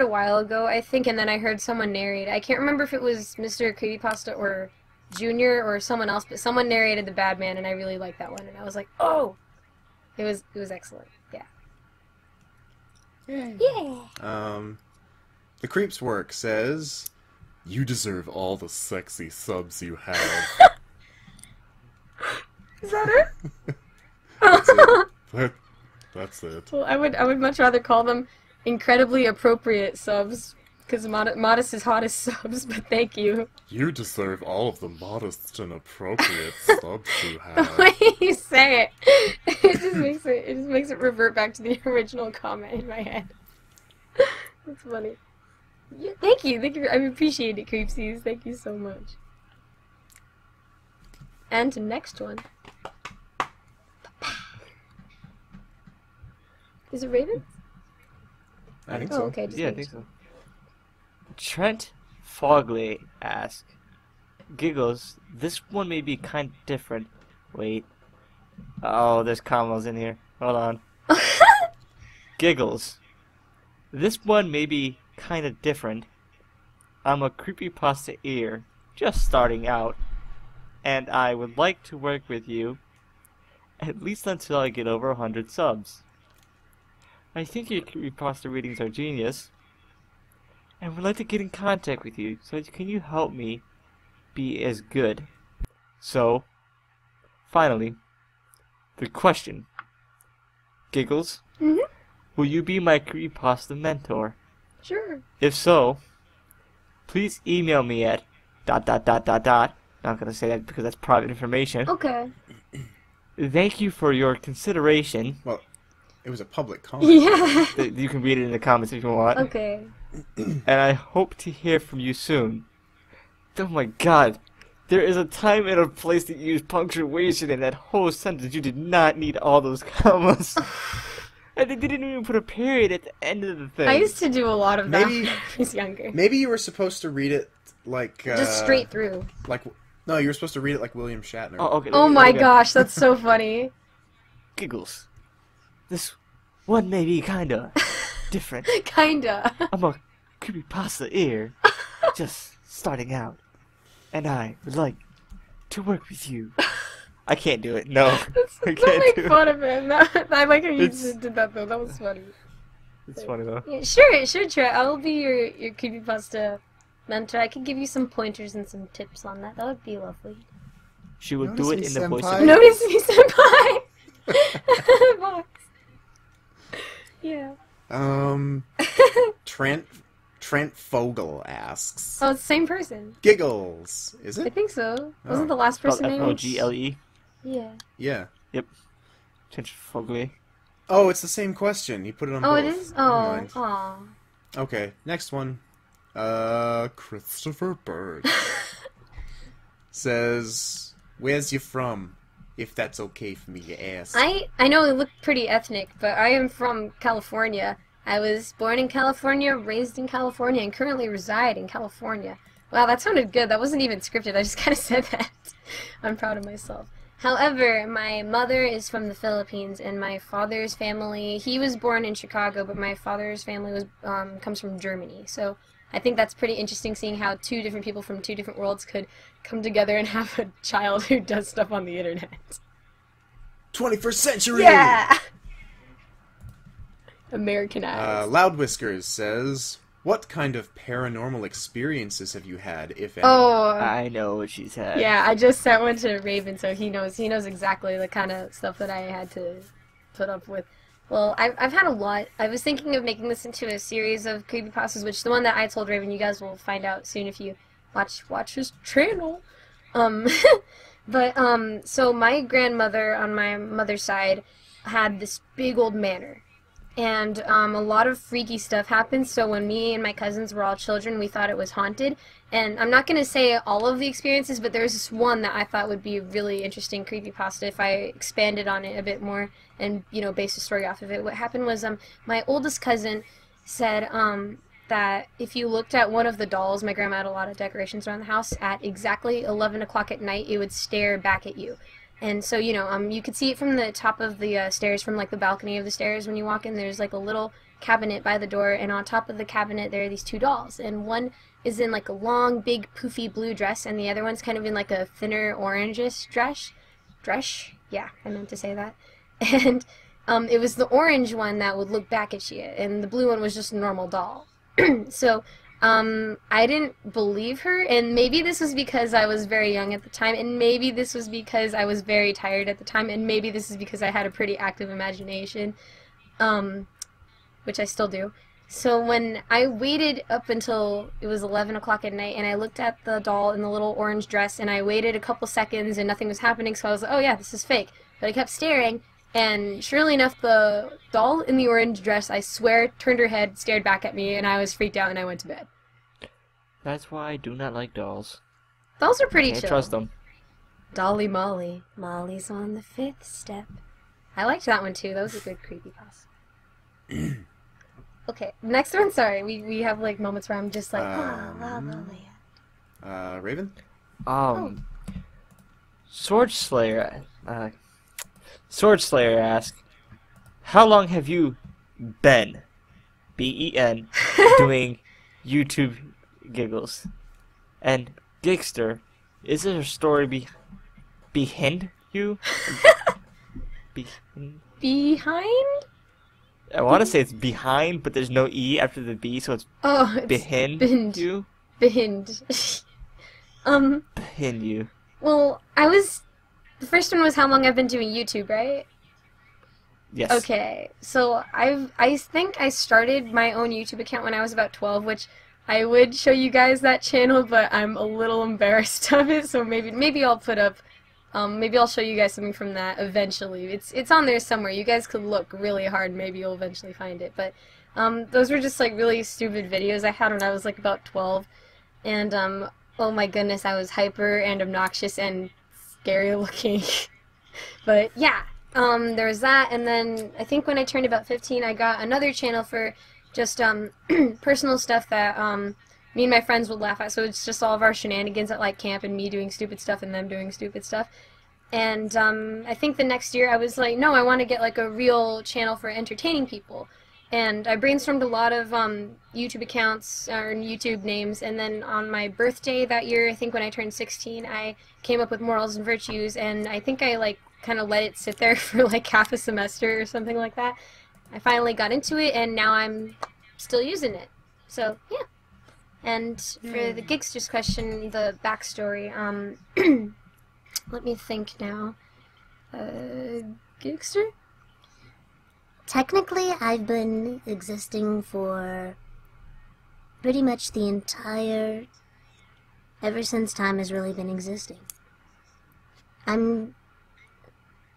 Speaker 1: a while ago, I think, and then I heard someone narrate. I can't remember if it was Mr. Creepypasta or Junior or someone else, but someone narrated The Bad Man, and I really liked that one. And I was like, oh, it was excellent. Yeah.
Speaker 2: Yay.
Speaker 1: Yeah.
Speaker 2: The Creeps Work says, you deserve all the sexy subs you have.
Speaker 1: Is that it?
Speaker 2: That's it. That's it.
Speaker 1: Well, I would much rather call them incredibly appropriate subs, because modest is hottest subs. But thank you.
Speaker 2: You deserve all of the modest and appropriate subs you
Speaker 1: The
Speaker 2: have.
Speaker 1: way you say it, it just makes it revert back to the original comment in my head. That's funny. Yeah, thank you. I appreciate it, Creepsies. Thank you so much. And to next one. Is it Raven?
Speaker 2: I think
Speaker 1: Oh,
Speaker 2: so.
Speaker 1: okay. Just
Speaker 3: Yeah, I
Speaker 1: making
Speaker 3: think so. Trent Fogley asks, Giggles, this one may be kind of different. Wait. Oh, there's commas in here. Hold on. Giggles, this one may be kind of different. I'm a creepypasta ear, just starting out, and I would like to work with you, at least until I get over 100 subs. I think your creepypasta readings are genius, and would like to get in contact with you, so can you help me be as good? So, finally, the question. Giggles, will you be my creepypasta mentor?
Speaker 1: Sure.
Speaker 3: If so, please email me at ... Not gonna say that because that's private information.
Speaker 1: Okay.
Speaker 3: Thank you for your consideration.
Speaker 2: Well, it was a public comment.
Speaker 1: Yeah.
Speaker 3: You can read it in the comments if you want.
Speaker 1: Okay.
Speaker 3: And I hope to hear from you soon. Oh my god. There is a time and a place to use punctuation in that whole sentence. You did not need all those commas. And they didn't even put a period at the end of the thing.
Speaker 1: I used to do a lot of that
Speaker 2: Maybe-
Speaker 1: when I was younger.
Speaker 2: Maybe you were supposed to read it like...
Speaker 1: Just straight through.
Speaker 2: No, you were supposed to read it like William Shatner.
Speaker 3: Oh, okay.
Speaker 1: Oh my
Speaker 3: okay.
Speaker 1: gosh, that's so funny.
Speaker 3: Giggles. This one may be kinda different.
Speaker 1: Kinda.
Speaker 3: I'm a creepypasta ear, just starting out, and I would like to work with you. I can't do it. No, I
Speaker 1: Don't
Speaker 3: can't
Speaker 1: make
Speaker 3: do
Speaker 1: fun of him. I like how you
Speaker 3: It's-
Speaker 1: did that though. That was funny.
Speaker 3: it. It's funny though.
Speaker 1: Yeah, sure, Trey. I'll be your creepypasta mentor. I could give you some pointers and some tips on that. That would be lovely.
Speaker 3: She will
Speaker 2: Notice
Speaker 3: do it
Speaker 2: me,
Speaker 3: in the voice
Speaker 2: senpai.
Speaker 3: of...
Speaker 1: Notice me, senpai. Vox. Yeah.
Speaker 2: Trent Fogel asks,
Speaker 1: Oh, it's the same person.
Speaker 2: Giggles, is
Speaker 1: I
Speaker 2: it?
Speaker 1: think so.
Speaker 2: Oh.
Speaker 1: Wasn't the last
Speaker 3: Spelled
Speaker 1: person named?
Speaker 3: Fogle.
Speaker 1: Yeah.
Speaker 2: Yeah.
Speaker 3: Trent Fogle.
Speaker 2: Oh, it's the same question. He put it on
Speaker 1: Oh,
Speaker 2: both.
Speaker 1: it is.
Speaker 2: Never
Speaker 1: Oh,
Speaker 2: mind.
Speaker 1: aw.
Speaker 2: Okay, next one. Christopher Bird says, "Where's you from? If that's okay for me to ask."
Speaker 1: I know it looked pretty ethnic, but I am from California. I was born in California, raised in California, and currently reside in California. Wow, that sounded good. That wasn't even scripted. I just kind of said that. I'm proud of myself. However, my mother is from the Philippines, and my father's family, he was born in Chicago, but my father's family was comes from Germany. So I think that's pretty interesting, seeing how two different people from two different worlds could come together and have a child who does stuff on the internet.
Speaker 2: 21st century!
Speaker 1: Yeah! Americanized.
Speaker 2: Loud Whiskers says, what kind of paranormal experiences have you had, if any?
Speaker 1: Oh,
Speaker 3: I know what she's had.
Speaker 1: yeah, I just sent one to Raven, so he knows exactly the kind of stuff that I had to put up with. Well, I've had a lot. I was thinking of making this into a series of creepypastas, which the one that I told Raven, you guys will find out soon if you watch his channel. So my grandmother on my mother's side had this big old manor. And a lot of freaky stuff happened, so when me and my cousins were all children, we thought it was haunted. And I'm not going to say all of the experiences, but there's this one that I thought would be a really interesting creepypasta if I expanded on it a bit more and, you know, based the story off of it. What happened was my oldest cousin said that if you looked at one of the dolls, my grandma had a lot of decorations around the house, at exactly 11 o'clock at night, it would stare back at you. And so, you know, you could see it from the top of the stairs, from, like, the balcony of the stairs when you walk in. There's, like, a little cabinet by the door, and on top of the cabinet there are these two dolls. And one is in, like, a long, big, poofy blue dress, and the other one's kind of in, like, a thinner orangish dress? Yeah, I meant to say that. And it was the orange one that would look back at you, and the blue one was just a normal doll. So I didn't believe her, and maybe this was because I was very young at the time, and maybe this was because I was very tired at the time, and maybe this is because I had a pretty active imagination, which I still do. So when I waited up until it was 11 o'clock at night, and I looked at the doll in the little orange dress, and I waited a couple seconds, and nothing was happening, so I was like, oh yeah, this is fake. But I kept staring, and surely enough, the doll in the orange dress, I swear, turned her head, stared back at me, and I was freaked out, and I went to bed.
Speaker 3: That's why I do not like dolls.
Speaker 1: Dolls are pretty
Speaker 3: Can't
Speaker 1: chill.
Speaker 3: trust them.
Speaker 1: Dolly Molly. Molly's on the 5th step. I liked that one too. That was a good creepypasta. Okay, next one. Sorry, we have like moments where I'm just like,
Speaker 2: Raven?
Speaker 3: Sword Slayer asks, how long have you been, B-E-N, doing YouTube giggles? And Gigster, is there a story behind you?
Speaker 1: Behind?
Speaker 3: I want to say it's behind, but there's no E after the B, so it's behind you?
Speaker 1: Behind.
Speaker 3: Behind you.
Speaker 1: Well, the first one was how long I've been doing YouTube, right?
Speaker 3: Yes.
Speaker 1: Okay, so I think I started my own YouTube account when I was about 12, which I would show you guys that channel, but I'm a little embarrassed of it, so maybe I'll put up, maybe I'll show you guys something from that eventually. It's on there somewhere. You guys could look really hard, maybe you'll eventually find it, but those were just like really stupid videos I had when I was like about 12, and oh my goodness, I was hyper and obnoxious and scary looking. But yeah, there was that, and then I think when I turned about 15, I got another channel for just personal stuff that me and my friends would laugh at. So it's just all of our shenanigans at like camp and me doing stupid stuff and them doing stupid stuff. And I think the next year I was like, no, I want to get like a real channel for entertaining people. And I brainstormed a lot of YouTube accounts or YouTube names, and then on my birthday that year, I think when I turned 16, I came up with morals and virtues, and I think I like kind of let it sit there for like half a semester or something like that. I finally got into it, and now I'm still using it. So, yeah. And for the Gigster's question, the backstory, let me think now. Gigster?
Speaker 4: Technically, I've been existing for pretty much ever since time has really been existing. I'm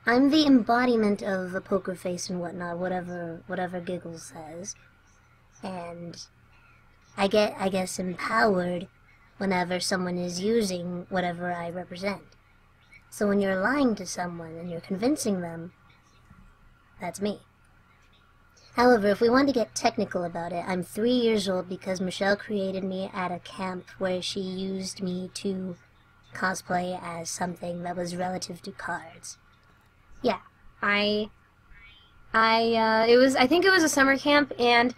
Speaker 4: the embodiment of a poker face and whatnot, whatever Giggles says. And I get, I guess, empowered whenever someone is using whatever I represent. So when you're lying to someone and you're convincing them, that's me. However, if we want to get technical about it, I'm 3 years old because Michelle created me at a camp where she used me to cosplay as something that was relative to cards.
Speaker 1: Yeah, I think it was a summer camp, and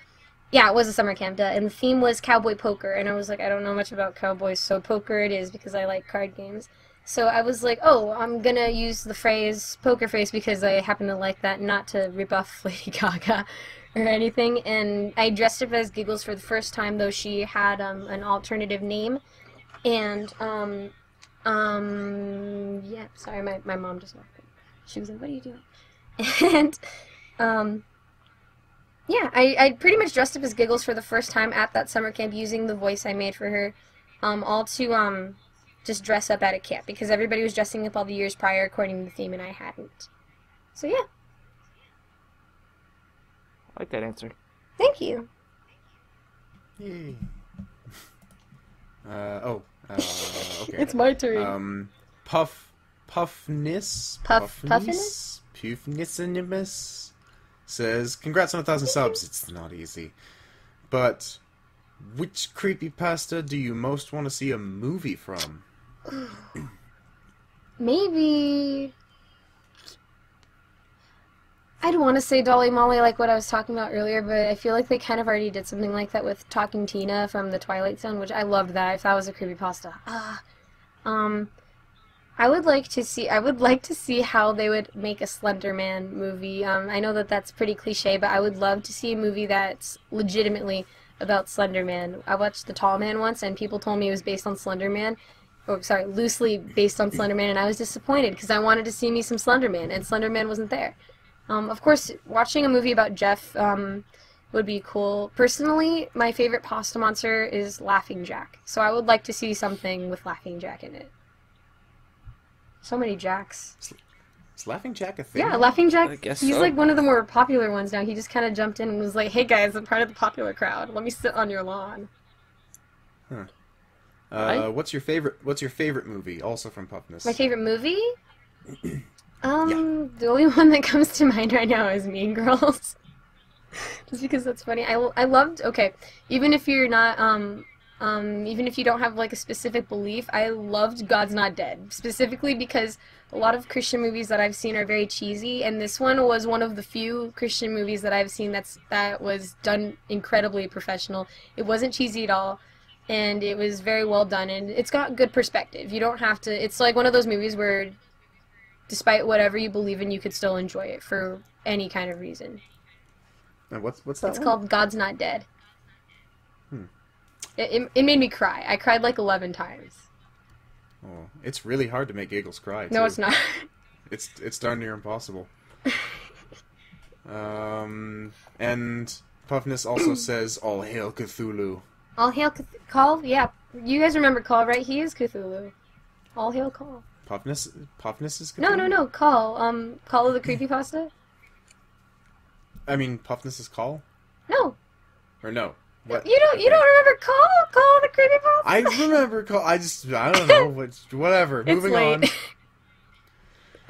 Speaker 1: yeah, it was a summer camp, duh, and the theme was cowboy poker, and I was like, I don't know much about cowboys, so poker it is because I like card games. So I was like, oh, I'm gonna use the phrase poker face because I happen to like that, not to rebuff Lady Gaga or anything, and I dressed up as Giggles for the first time, though she had an alternative name, and, yeah, sorry, my mom just walked in. She was like, what are you doing? And, yeah, I pretty much dressed up as Giggles for the first time at that summer camp using the voice I made for her, all to, just dress up at a camp, because everybody was dressing up all the years prior according to the theme, and I hadn't. So, yeah.
Speaker 3: I like that answer.
Speaker 1: Thank you.
Speaker 2: Yay. Okay.
Speaker 1: It's my turn.
Speaker 2: Puffiness says, congrats on 1,000 subs. It's not easy. But which creepypasta do you most want to see a movie from?
Speaker 1: Maybe I'd want to say Dolly Molly, like what I was talking about earlier, but I feel like they kind of already did something like that with Talking Tina from the Twilight Zone, which I loved that, if that was a creepypasta. I would like to see how they would make a Slender Man movie. I know that that's pretty cliche, but I would love to see a movie that's legitimately about Slender Man. I watched The Tall Man once, and people told me it was based on Slender Man. Oh, sorry, loosely based on Slender Man, and I was disappointed because I wanted to see me some Slender Man, and Slender Man wasn't there. Of course, watching a movie about Jeff would be cool. Personally, my favorite pasta monster is Laughing Jack, so I would like to see something with Laughing Jack in it. So many Jacks.
Speaker 2: Is Laughing Jack a thing?
Speaker 1: Yeah, Laughing Jack,
Speaker 3: I guess
Speaker 1: he's
Speaker 3: so.
Speaker 1: like one of the more popular ones now. He just kind of jumped in and was like, hey guys, I'm part of the popular crowd. Let me sit on your lawn.
Speaker 2: Huh.
Speaker 1: Right?
Speaker 2: What's your favorite movie? Also from Puffiness.
Speaker 1: My favorite movie? The only one that comes to mind right now is Mean Girls. Just because that's funny. I loved, okay, even if you're not, even if you don't have like a specific belief, I loved God's Not Dead. Specifically because a lot of Christian movies that I've seen are very cheesy, and this one was one of the few Christian movies that I've seen that was done incredibly professional. It wasn't cheesy at all. And it was very well done, and it's got good perspective. You don't have to, it's like one of those movies where despite whatever you believe in, you could still enjoy it for any kind of reason.
Speaker 2: And what's that
Speaker 1: It's
Speaker 2: one?
Speaker 1: called God's Not Dead. It made me cry. I cried like 11 times.
Speaker 2: Oh, it's really hard to make Giggles cry, too.
Speaker 1: No, it's not.
Speaker 2: It's darn near impossible. And Puffiness also says, all hail Cthulhu.
Speaker 1: All hail Call? Yeah. You guys remember Call, right? He is Cthulhu. All hail Call.
Speaker 2: Puffiness is Cthulhu?
Speaker 1: No. Call. Call of the Creepypasta?
Speaker 2: I mean, Puffiness is Call?
Speaker 1: No.
Speaker 2: Or no? What?
Speaker 1: You don't remember Call? Call of the Creepypasta?
Speaker 2: I remember Call. I don't know. Whatever.
Speaker 1: It's
Speaker 2: Moving
Speaker 1: late.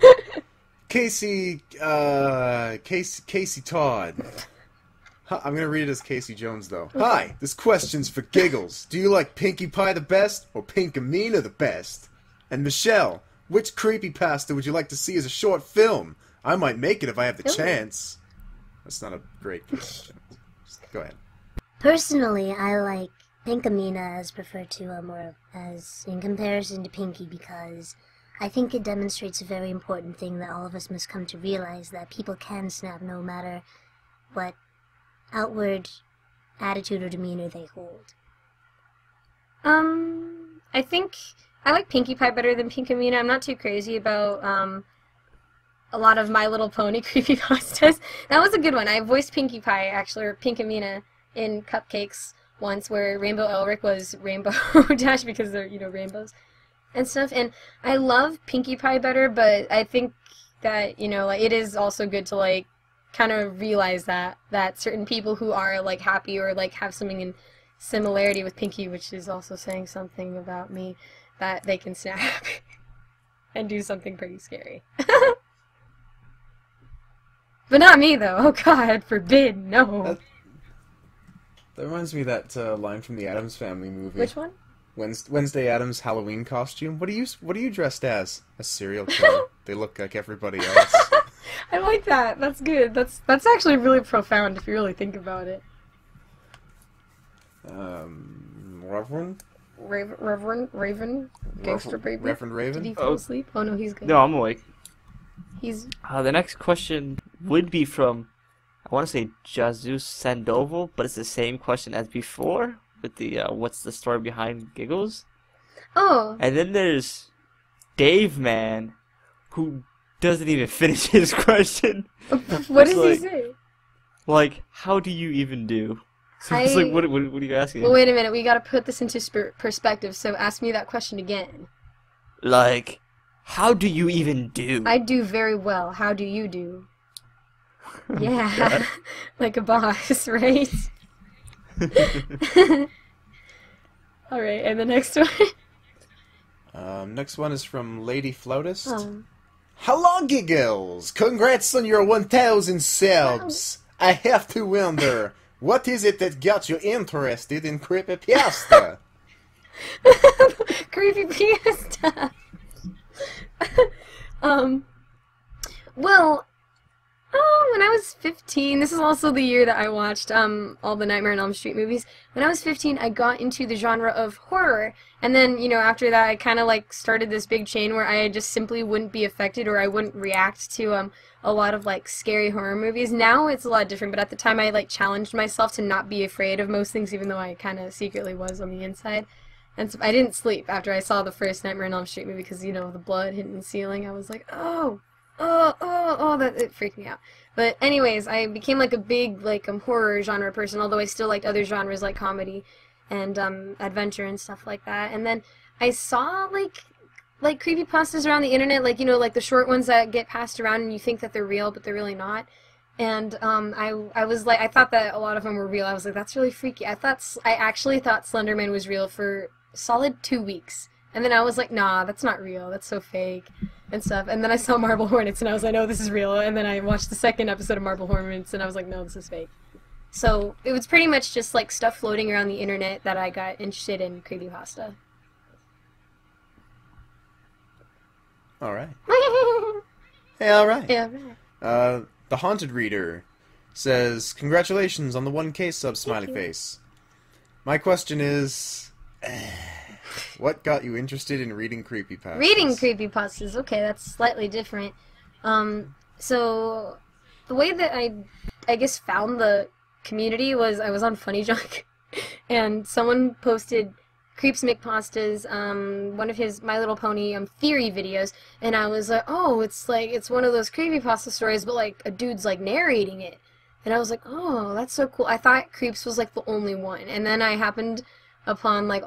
Speaker 2: on. Casey Todd. I'm going to read it as Casey Jones, though.
Speaker 1: Okay.
Speaker 2: Hi, this question's for Giggles. Do you like Pinkie Pie the best or Pinkamena the best? And Michelle, which creepypasta would you like to see as a short film? I might make it if I have the
Speaker 1: Ooh.
Speaker 2: chance. That's not a great question. Go ahead.
Speaker 4: Personally, I like Pinkamena as referred to more as in comparison to Pinky because I think it demonstrates a very important thing that all of us must come to realize, that people can snap no matter what outward attitude or demeanor they hold.
Speaker 1: I think I like Pinkie Pie better than Pinkamena. I'm not too crazy about a lot of My Little Pony creepypastas. That was a good one. I voiced Pinkie Pie, actually, or Pinkamena, in Cupcakes once, where Rainbow Elric was Rainbow Dash because they're, rainbows and stuff. And I love Pinkie Pie better, but I think that, it is also good to, kind of realize that certain people who are, happy or, have something in similarity with Pinkie, which is also saying something about me, that they can snap and do something pretty scary. But not me, though. Oh, God, forbid, no.
Speaker 2: That reminds me of that line from the Addams Family movie.
Speaker 1: Which one?
Speaker 2: Wednesday Addams' Halloween costume. What are you dressed as? A serial killer. They look like everybody else.
Speaker 1: I like that. That's good. That's actually really profound if you really think about it.
Speaker 2: Reverend?
Speaker 1: Raven, Gigster baby.
Speaker 2: Reverend Raven?
Speaker 1: Did he fall asleep? Oh no, he's good.
Speaker 3: No, I'm awake.
Speaker 1: He's
Speaker 3: The next question would be from, I want to say Jesus Sandoval, but it's the same question as before with the what's the story behind Giggles?
Speaker 1: oh.
Speaker 3: And then there's Dave Man, who doesn't even finish his question.
Speaker 1: What
Speaker 3: It's
Speaker 1: does he say?
Speaker 3: Like, how do you even do? So it's
Speaker 1: I-
Speaker 3: like, what are you asking?
Speaker 1: Well, wait a minute. We gotta put this into perspective. So ask me that question again.
Speaker 3: Like, how do you even do?
Speaker 1: I do very well. How do you do? Yeah, like a boss, right? All right, and the next one.
Speaker 2: Next one is from Lady Flautist.
Speaker 1: Oh.
Speaker 2: Hello, Giggles! Congrats on your 1,000 subs! I have to wonder, what is it that got you interested in creepypasta?
Speaker 1: Creepypasta. Well, when I was 15, this is also the year that I watched all the Nightmare on Elm Street movies. When I was 15, I got into the genre of horror, and then, you know, after that, I kind of like started this big chain where I just simply wouldn't be affected or I wouldn't react to a lot of like scary horror movies. Now it's a lot different, but at the time I like challenged myself to not be afraid of most things, even though I kind of secretly was on the inside. And so I didn't sleep after I saw the first Nightmare on Elm Street movie because, you know, the blood hitting the ceiling. I was like, oh, that it freaked me out. But anyways, I became like a big like horror genre person, although I still liked other genres like comedy and adventure and stuff like that. And then I saw like creepypastas around the internet, like, you know, like the short ones that get passed around and you think that they're real, but they're really not. And I was like, I thought that a lot of them were real. I was like, that's really freaky. I actually thought Slenderman was real for a solid 2 weeks. And then I was like, nah, that's not real. That's so fake and stuff. And then I saw Marble Hornets and I was like, no, this is real. And then I watched the second episode of Marble Hornets and I was like, no, this is fake. So it was pretty much just like stuff floating around the internet that I got interested in creepypasta.
Speaker 2: Alright. Hey, alright.
Speaker 1: Yeah, right.
Speaker 2: The Haunted Reader says, congratulations on the 1K sub smiley face. My question is, what got you interested in reading creepypastas?
Speaker 1: Reading creepypastas, okay, that's slightly different. So the way that I guess found the community was I was on Funny Junk and someone posted Creeps McPasta's one of his My Little Pony theory videos, and I was like, oh, it's one of those creepypasta stories, but like a dude's like narrating it. And I was like, oh, that's so cool. I thought Creeps was like the only one, and then I happened upon like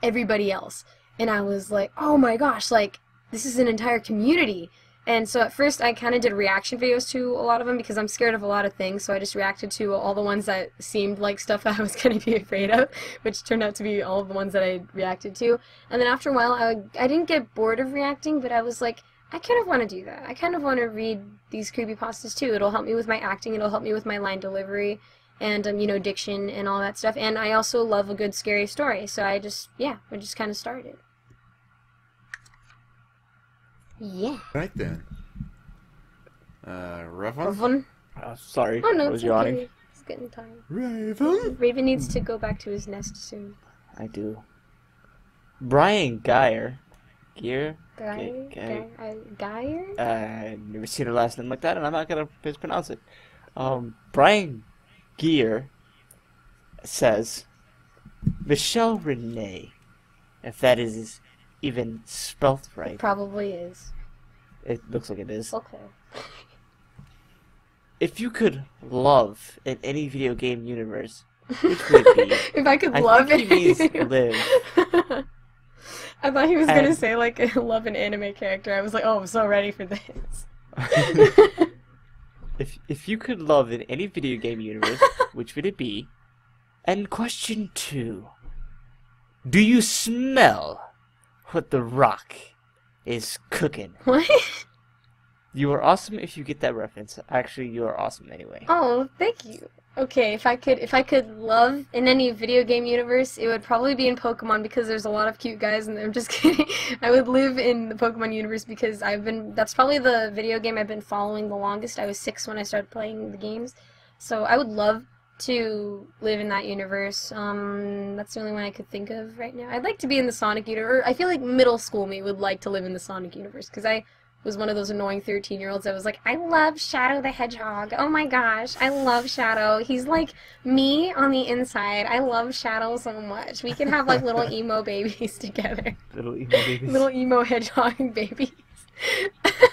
Speaker 1: everybody else, and I was like, oh my gosh, like this is an entire community. And so at first I kind of did reaction videos to a lot of them because I'm scared of a lot of things, so I just reacted to all the ones that seemed like stuff that I was going to be afraid of, which turned out to be all of the ones that I reacted to. And then after a while I didn't get bored of reacting, but I was like, I kind of want to do that. I kind of want to read these creepypastas too. It'll help me with my acting, it'll help me with my line delivery, and you know, diction and all that stuff. And I also love a good scary story, so I just kind of started. Yeah.
Speaker 2: Right then. Raven?
Speaker 1: Raven?
Speaker 3: Sorry,
Speaker 1: Oh no,
Speaker 3: I
Speaker 1: it's
Speaker 3: was yawning.
Speaker 1: okay. He's getting tired.
Speaker 2: Raven?
Speaker 1: Raven needs to go back to his nest soon.
Speaker 3: I do. Brian Geyer. Gear?
Speaker 1: Geyer?
Speaker 3: I've never seen a last name like that, and I'm not going to mispronounce it. Brian Gear says, Michelle Renee, if that is even spelt right.
Speaker 1: It probably is.
Speaker 3: It looks like it is.
Speaker 1: Okay.
Speaker 3: If you could love in any video game universe, which would it be?
Speaker 1: If I could
Speaker 3: I
Speaker 1: love
Speaker 3: think
Speaker 1: it.
Speaker 3: he means live.
Speaker 1: I thought he was going to
Speaker 3: And-
Speaker 1: say, like, love an anime character. I was like, oh, I'm so ready for this.
Speaker 3: If you could love in any video game universe, which would it be? And question 2. Do you smell what The Rock is cooking?
Speaker 1: What?
Speaker 3: You are awesome if you get that reference. Actually, you are awesome anyway.
Speaker 1: Oh, thank you. Okay, if I could love in any video game universe, it would probably be in Pokemon because there's a lot of cute guys and I'm just kidding. I would live in the Pokemon universe because that's probably the video game I've been following the longest. I was 6 when I started playing the games. So I would love to live in that universe. That's the only one I could think of right now. I'd like to be in the Sonic universe. I feel like middle school me would like to live in the Sonic universe because I was one of those annoying 13-year-olds that was like, I love Shadow the Hedgehog. Oh my gosh, I love Shadow. He's like me on the inside. I love Shadow so much. We can have like little emo babies together.
Speaker 3: Little emo babies.
Speaker 1: Little emo hedgehog babies.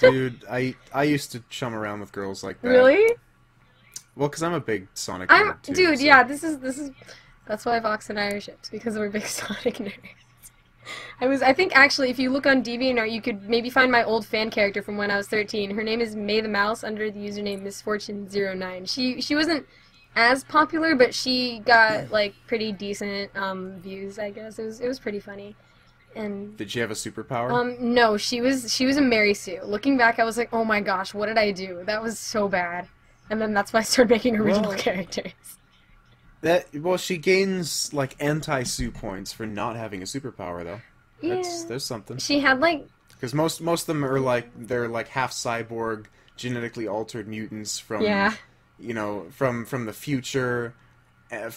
Speaker 2: Dude, I used to chum around with girls like that.
Speaker 1: Really?
Speaker 2: Well, because I'm a big Sonic nerd, too.
Speaker 1: Dude,
Speaker 2: so.
Speaker 1: yeah, this is that's why Vox and I are shipped, because we're big Sonic nerds. I think actually, if you look on DeviantArt, you could maybe find my old fan character from when I was 13. Her name is May the Mouse under the username Misfortune09. She wasn't as popular, but she got like pretty decent views, I guess. It was pretty funny. And
Speaker 2: did she have a superpower?
Speaker 1: No, she was a Mary Sue. Looking back, I was like, oh my gosh, what did I do? That was so bad. And then that's why I started making original characters.
Speaker 2: Well, she gains like anti-Sue points for not having a superpower, though.
Speaker 1: Yeah.
Speaker 2: There's something.
Speaker 1: She had like,
Speaker 2: because most of them are like they're like half cyborg, genetically altered mutants from you know from the future,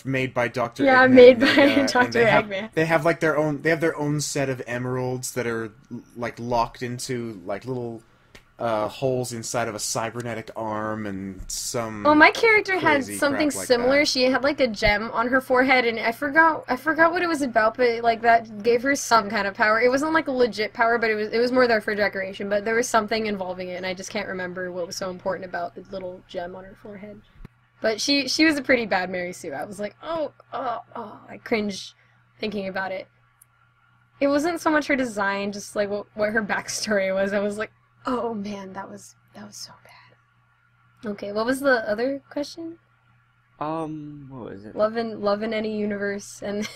Speaker 2: made by Dr.
Speaker 1: Yeah,
Speaker 2: Eggman,
Speaker 1: made by Dr. Eggman.
Speaker 2: They have like their own set of emeralds that are like locked into like little holes inside of a cybernetic arm and some.
Speaker 1: Oh, my character had
Speaker 2: crazy
Speaker 1: something
Speaker 2: crap like
Speaker 1: similar.
Speaker 2: that.
Speaker 1: She had like a gem on her forehead, and I forgot what it was about, but like that gave her some kind of power. It wasn't like a legit power, but it was more there for decoration. But there was something involving it, and I just can't remember what was so important about the little gem on her forehead. But she was a pretty bad Mary Sue. I was like, oh, I cringe thinking about it. It wasn't so much her design, just like what her backstory was. I was like, oh man, that was so bad. Okay, what was the other question?
Speaker 3: What was it?
Speaker 1: Love in any universe, and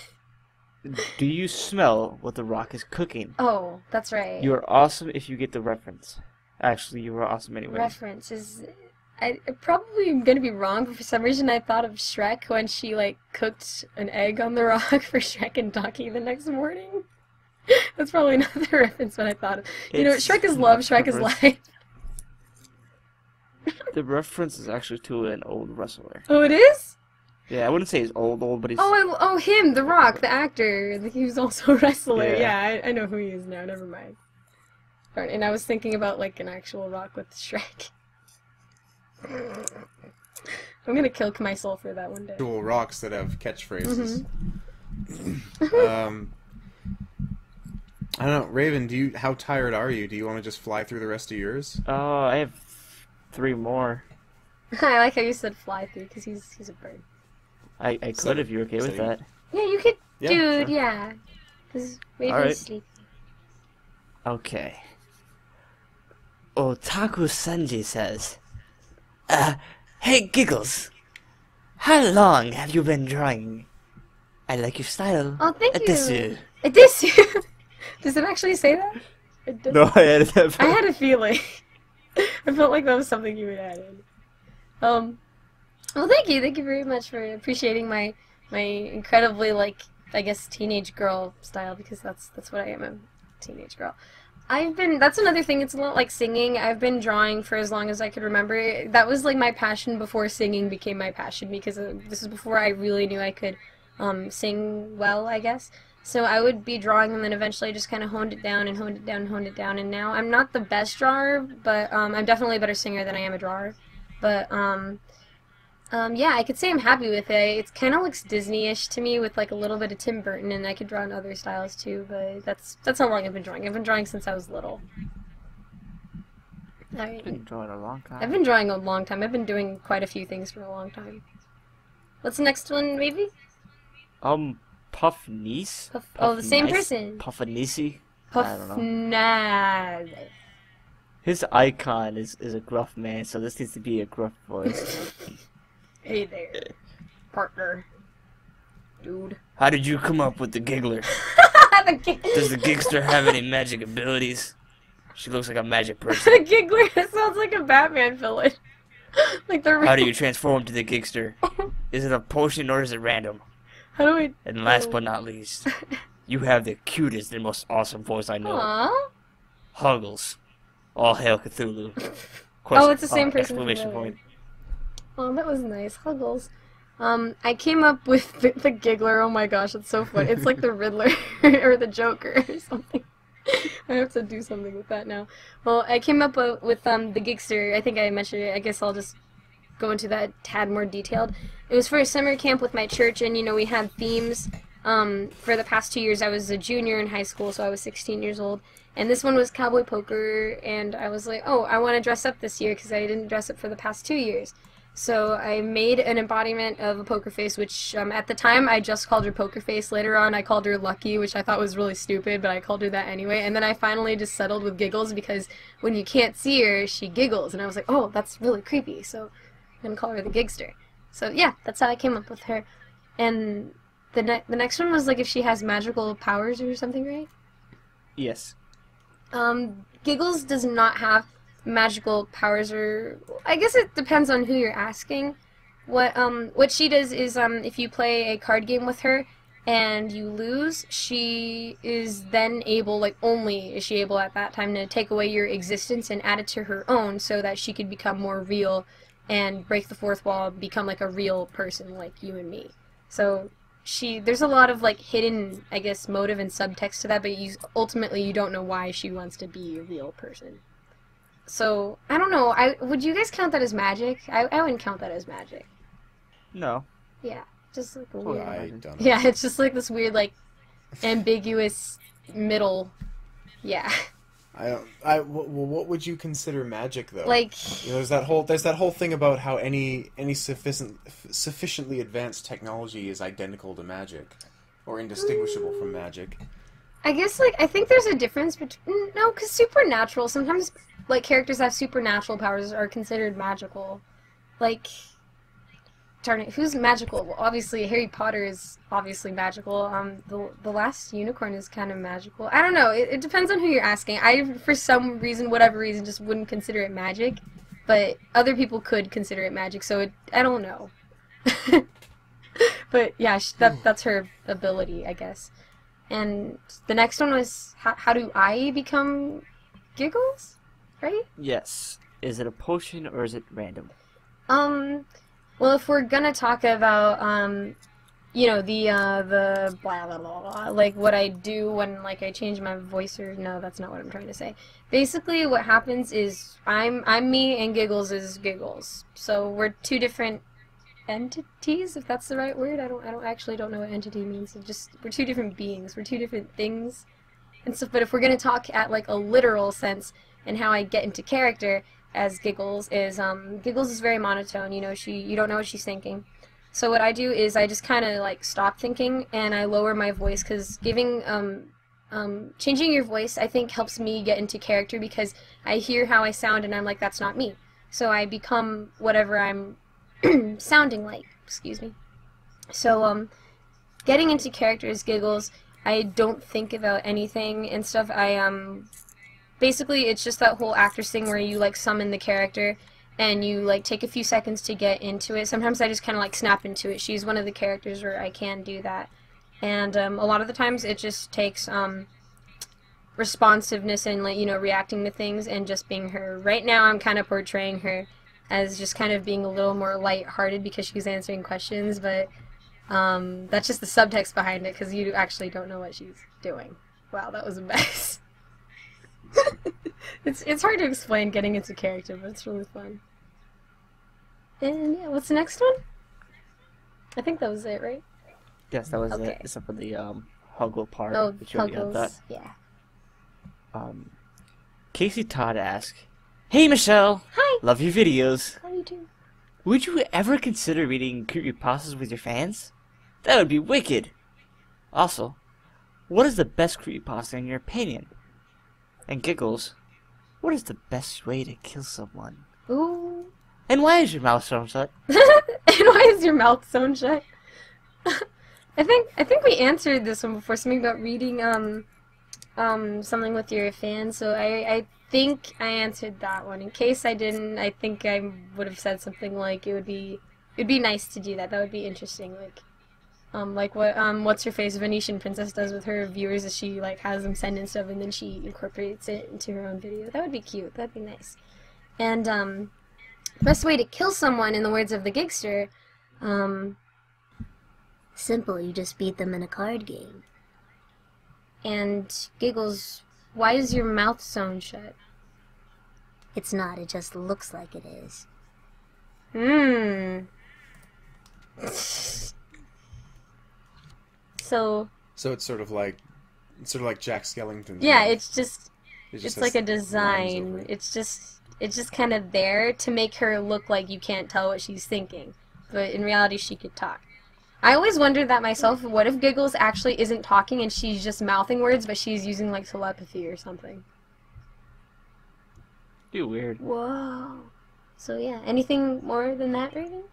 Speaker 3: Do you smell what the Rock is cooking?
Speaker 1: oh, that's right.
Speaker 3: You are awesome if you get the reference. Actually, you are awesome anyway.
Speaker 1: Reference is, I probably am gonna be wrong, but for some reason I thought of Shrek when she like cooked an egg on the rock for Shrek and Donkey the next morning. That's probably not the reference when I thought of. You know, Shrek is love, Shrek is life.
Speaker 3: The reference is actually to an old wrestler.
Speaker 1: Oh, it is?
Speaker 3: Yeah, I wouldn't say he's old, but he's...
Speaker 1: Oh, him, The Rock, the actor. He was also a wrestler.
Speaker 3: Yeah.
Speaker 1: Yeah, I know who he is now. Never mind. Right, and I was thinking about, like, an actual Rock with Shrek. I'm gonna kill my soul for that one day.
Speaker 2: Actual rocks that have catchphrases. I don't know, Raven. How tired are you? Do you want to just fly through the rest of yours?
Speaker 3: Oh, I have 3 more.
Speaker 1: I like how you said fly through, because he's a bird.
Speaker 3: I could if you're okay with that.
Speaker 1: Yeah, you could,
Speaker 2: Yeah,
Speaker 1: dude,
Speaker 2: sure.
Speaker 1: yeah. Because Raven's
Speaker 3: Alright.
Speaker 1: sleepy.
Speaker 3: Okay. Otaku Sanji says, hey Giggles, how long have you been drawing? I like your style.
Speaker 1: Oh, thank you.
Speaker 3: Desu.
Speaker 1: Desu. Does it actually say that? It does.
Speaker 3: No, I added that.
Speaker 1: I had a feeling. I felt like that was something you would add in. Well, thank you very much for appreciating my incredibly, like, I guess, teenage girl style, because that's what I am, a teenage girl. That's another thing, it's a lot like singing. I've been drawing for as long as I could remember. That was, like, my passion before singing became my passion, because this is before I really knew I could sing well, I guess. So I would be drawing, and then eventually I just kind of honed it down, and honed it down, and honed it down, and now I'm not the best drawer, but I'm definitely a better singer than I am a drawer. But, yeah, I could say I'm happy with it. It kind of looks Disney-ish to me with, like, a little bit of Tim Burton, and I could draw in other styles, too, but that's how long I've been drawing. I've been drawing since I was little.
Speaker 3: I've been drawing a long time.
Speaker 1: I've been drawing a long time. I've been doing quite a few things for a long time. What's the next one, maybe?
Speaker 3: Puff Niece?
Speaker 1: Oh, the same person.
Speaker 3: Puffanisi?
Speaker 1: Puff
Speaker 3: I don't know.
Speaker 1: Nah.
Speaker 3: His icon is a gruff man, so this needs to be a gruff voice.
Speaker 1: Hey there, partner. Dude.
Speaker 3: How did you come up with the giggler? Does the Gigster have any magic abilities? She looks like a magic
Speaker 1: The
Speaker 3: person.
Speaker 1: Giggler, that sounds like a Batman villain. Like the
Speaker 3: How do you transform to the Gigster? Is it a potion or is it random?
Speaker 1: How do I...
Speaker 3: And last but not least, you have the cutest and most awesome voice I know.
Speaker 1: Aww.
Speaker 3: Huggles. All hail Cthulhu.
Speaker 1: Oh, it's the same person from
Speaker 3: Exclamation
Speaker 1: earlier.
Speaker 3: point.
Speaker 1: Oh, that was nice. Huggles. I came up with the Giggler. Oh my gosh, it's so funny. It's like the Riddler or the Joker or something. I have to do something with that now. Well, I came up with the Gigster. I think I mentioned it. I guess I'll just go into that tad more detailed. It was for a summer camp with my church, and we had themes. For the past 2 years, I was a junior in high school, so I was 16 years old. And this one was cowboy poker, and I was like, oh, I want to dress up this year because I didn't dress up for the past 2 years. So I made an embodiment of a poker face, which at the time I just called her Poker Face. Later on I called her Lucky, which I thought was really stupid, but I called her that anyway. And then I finally just settled with Giggles because when you can't see her, she giggles. And I was like, oh, that's really creepy, so I'm going to call her the Gigster. So yeah, that's how I came up with her. And the next one was like if she has magical powers or something, right?
Speaker 3: Yes.
Speaker 1: Giggles does not have magical powers, or I guess it depends on who you're asking. What she does is if you play a card game with her and you lose, she is then able, like only is she able at that time, to take away your existence and add it to her own so that she could become more real and break the fourth wall, become like a real person like you and me. So there's a lot of like hidden, I guess, motive and subtext to that, but ultimately you don't know why she wants to be a real person. So, I don't know, would you guys count that as magic? I wouldn't count that as magic.
Speaker 3: No.
Speaker 1: Yeah, just like a
Speaker 2: Well,
Speaker 1: weird...
Speaker 2: I don't know.
Speaker 1: Yeah, it's just like this weird, like, ambiguous middle... Yeah.
Speaker 2: What would you consider magic, though?
Speaker 1: Like...
Speaker 2: there's that whole thing about how any sufficiently advanced technology is identical to magic, or indistinguishable from magic.
Speaker 1: I guess, like, I think there's a difference between... No, because supernatural, sometimes, like, characters that have supernatural powers are considered magical. Like... Darn it, who's magical? Well, obviously, Harry Potter is obviously magical. The Last Unicorn is kind of magical. I don't know, it depends on who you're asking. I, for some reason, whatever reason, just wouldn't consider it magic. But other people could consider it magic, so I don't know. But, yeah, that's her ability, I guess. And the next one was, how do I become Giggles? Right?
Speaker 3: Yes. Is it a potion or is it random?
Speaker 1: Well, if we're gonna talk about, the blah, blah, blah, blah, like what I do when, like, I change my voice, or, no, that's not what I'm trying to say. Basically, what happens is, I'm me and Giggles is Giggles. So, we're two different entities, if that's the right word. I don't know what entity means. We're two different beings. We're two different things. And so, but if we're gonna talk at, like, a literal sense, and how I get into character as Giggles is very monotone. You don't know what she's thinking. So what I do is I just kind of like stop thinking and I lower my voice, because changing your voice, I think, helps me get into character, because I hear how I sound and I'm like, that's not me. So I become whatever I'm sounding like. Excuse me. So getting into character as Giggles, I don't think about anything and stuff. Basically, it's just that whole actors thing where you, like, summon the character and you, like, take a few seconds to get into it. Sometimes I just kind of, like, snap into it. She's one of the characters where I can do that. And a lot of the times it just takes responsiveness and, like, reacting to things and just being her. Right now I'm kind of portraying her as just kind of being a little more lighthearted because she's answering questions, but that's just the subtext behind it, because you actually don't know what she's doing. Wow, that was a mess. It's hard to explain getting into character, but it's really fun. And yeah, what's the next one? I think that was it, right?
Speaker 3: Yes, that was
Speaker 1: Okay.
Speaker 3: it. Except for the Huggle part.
Speaker 1: Oh,
Speaker 3: which you already got that.
Speaker 1: Huggles. Yeah.
Speaker 3: Casey Todd asks, "Hey Michelle,
Speaker 1: Hi.
Speaker 3: love your videos.
Speaker 1: How you doing?
Speaker 3: Would you ever consider reading creepypastas with your fans? That would be wicked. Also, what is the best creepypasta in your opinion? And Giggles, what is the best way to kill someone?
Speaker 1: Ooh.
Speaker 3: And why is your mouth sewn shut?"
Speaker 1: And why is your mouth sewn shut? I think we answered this one before, something about reading something with your fans. So I think I answered that one. In case I didn't, I think I would have said something like it'd be nice to do that. That would be interesting. Like what what's her face Venetian princess does with her viewers is she like has them send in stuff and then she incorporates it into her own video. That would be cute. That'd be nice. And the best way to kill someone, in the words of the Gigster,
Speaker 4: Simple, you just beat them in a card game.
Speaker 1: And Giggles, why is your mouth sewn shut?
Speaker 4: It's not, it just looks like it is.
Speaker 1: So
Speaker 2: it's sort of like Jack Skellington's.
Speaker 1: yeah,
Speaker 2: mouth.
Speaker 1: it's just
Speaker 2: It just
Speaker 1: it's
Speaker 2: has
Speaker 1: like a
Speaker 2: lines over
Speaker 1: design.
Speaker 2: it.
Speaker 1: It's just kind of there to make her look like you can't tell what she's thinking, but in reality she could talk. I always wondered that myself. What if Giggles actually isn't talking and she's just mouthing words, but she's using like telepathy or something?
Speaker 3: Too weird.
Speaker 1: Whoa. So yeah, anything more than that, Raven?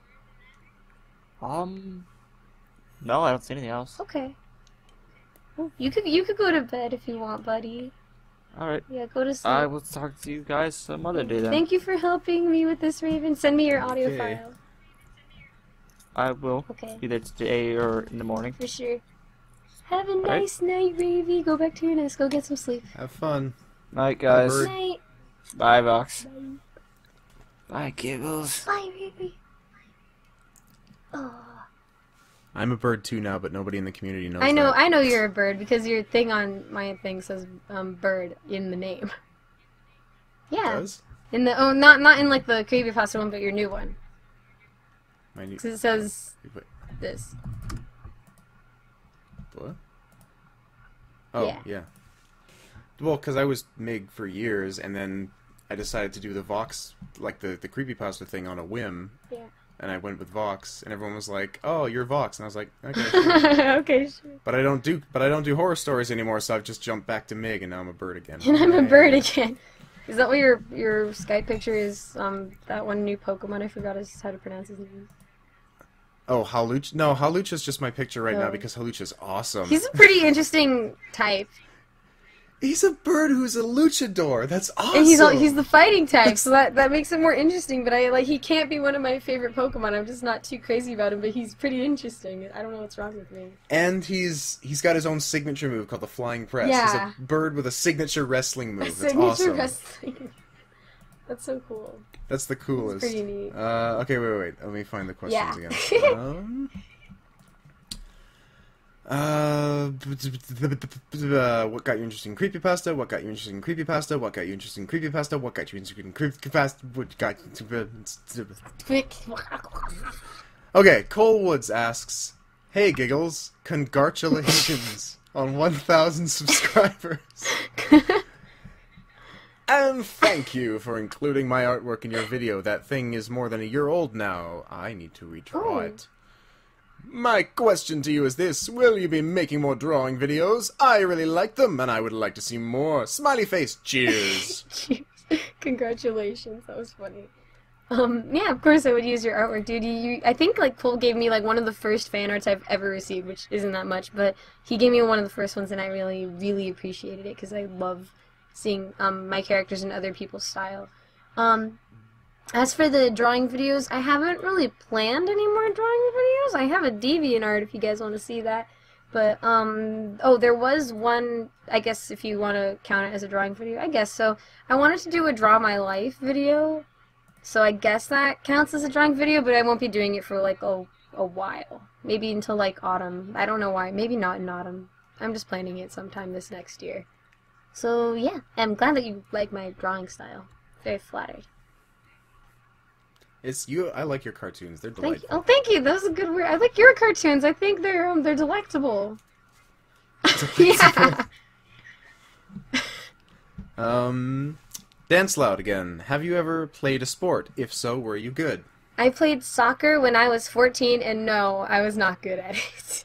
Speaker 3: No, I don't see anything else.
Speaker 1: Okay. Well, you could go to bed if you want, buddy.
Speaker 3: Alright.
Speaker 1: Yeah, go to sleep.
Speaker 3: I will talk to you guys some other day then.
Speaker 1: Thank you for helping me with this, Raven. Send me your audio
Speaker 2: Okay.
Speaker 1: file.
Speaker 3: I will.
Speaker 1: Okay.
Speaker 3: Either today or in the morning.
Speaker 1: For sure. Have a
Speaker 3: Alright.
Speaker 1: nice night, Ravy. Go back to your nest. Go get some sleep.
Speaker 2: Have fun.
Speaker 3: Night, guys.
Speaker 2: Bird.
Speaker 1: Night.
Speaker 3: Bye, Vox. Bye, Giggles.
Speaker 1: Bye, Ravy. Oh.
Speaker 2: I'm a bird too now, but nobody in the community knows.
Speaker 1: I know.
Speaker 2: that.
Speaker 1: I know you're a bird because your thing on my thing says bird in the name.
Speaker 2: It
Speaker 1: Yeah.
Speaker 2: does?
Speaker 1: In the not in like the creepypasta one, but your new one.
Speaker 2: My new...
Speaker 1: 'Cause it says
Speaker 2: Wait,
Speaker 1: this.
Speaker 2: what? Oh,
Speaker 1: Yeah.
Speaker 2: yeah. Well, because I was Mig for years, and then I decided to do the Vox, like the creepypasta thing on a whim.
Speaker 1: Yeah.
Speaker 2: And I went with Vox, and everyone was like, "Oh, you're Vox," and I was like, "Okay." Sure.
Speaker 1: Okay, sure.
Speaker 2: But I don't do horror stories anymore, so I've just jumped back to Mig, and now I'm a bird again.
Speaker 1: And I'm a
Speaker 2: Yay.
Speaker 1: bird again. Is that what your Skype picture is? That one new Pokemon. I forgot how to pronounce his name.
Speaker 2: Oh, Haluch? No, Halucha's just my picture right now
Speaker 1: Oh.
Speaker 2: because Halucha's awesome.
Speaker 1: He's a pretty interesting type,
Speaker 2: He's a bird who's a luchador. That's awesome.
Speaker 1: and he's the fighting type, so that makes him more interesting. But he can't be one of my favorite Pokemon. I'm just not too crazy about him, but he's pretty interesting. I don't know what's wrong with me.
Speaker 2: And he's got his own signature move called the Flying Press.
Speaker 1: Yeah.
Speaker 2: He's a bird with a signature wrestling move. That's
Speaker 1: Signature
Speaker 2: awesome.
Speaker 1: wrestling. That's so cool.
Speaker 2: That's the coolest.
Speaker 1: That's pretty neat.
Speaker 2: Okay, wait. Let me find the questions
Speaker 1: Yeah.
Speaker 2: again. What got you interested in creepypasta? What got you interested in creepypasta? What got you interested in creepypasta? What got you interested in creepypasta? What got you...
Speaker 1: Quick.
Speaker 2: Okay, Cole Woods asks, "Hey Giggles, congratulations on 1,000 subscribers. And thank you for including my artwork in your video. That thing is more than a year old now. I need to redraw
Speaker 1: Oh.
Speaker 2: it. My question to you is this: will you be making more drawing videos? I really like them, and I would like to see more. Smiley face, cheers."
Speaker 1: Cheers. Congratulations. That was funny. Yeah, of course I would use your artwork, dude. I think like Cole gave me like one of the first fan arts I've ever received, which isn't that much, but he gave me one of the first ones, and I really, really appreciated it because I love seeing my characters in other people's style. As for the drawing videos, I haven't really planned any more drawing videos. I have a DeviantArt if you guys want to see that. But, oh, there was one, I guess if you want to count it as a drawing video, I guess so. I wanted to do a Draw My Life video, so I guess that counts as a drawing video, but I won't be doing it for, like, a while. Maybe until, like, autumn. I don't know why. Maybe not in autumn. I'm just planning it sometime this next year. So, yeah, I'm glad that you like my drawing style. Very flattered.
Speaker 2: It's you. I like your cartoons. They're
Speaker 1: Thank you.
Speaker 2: delightful.
Speaker 1: Oh, thank you. That was a good word. I like your cartoons. I think they're delectable. Yeah.
Speaker 2: Dance Loud again. Have you ever played a sport? If so, were you good?
Speaker 1: I played soccer when I was 14, and no, I was not good at it.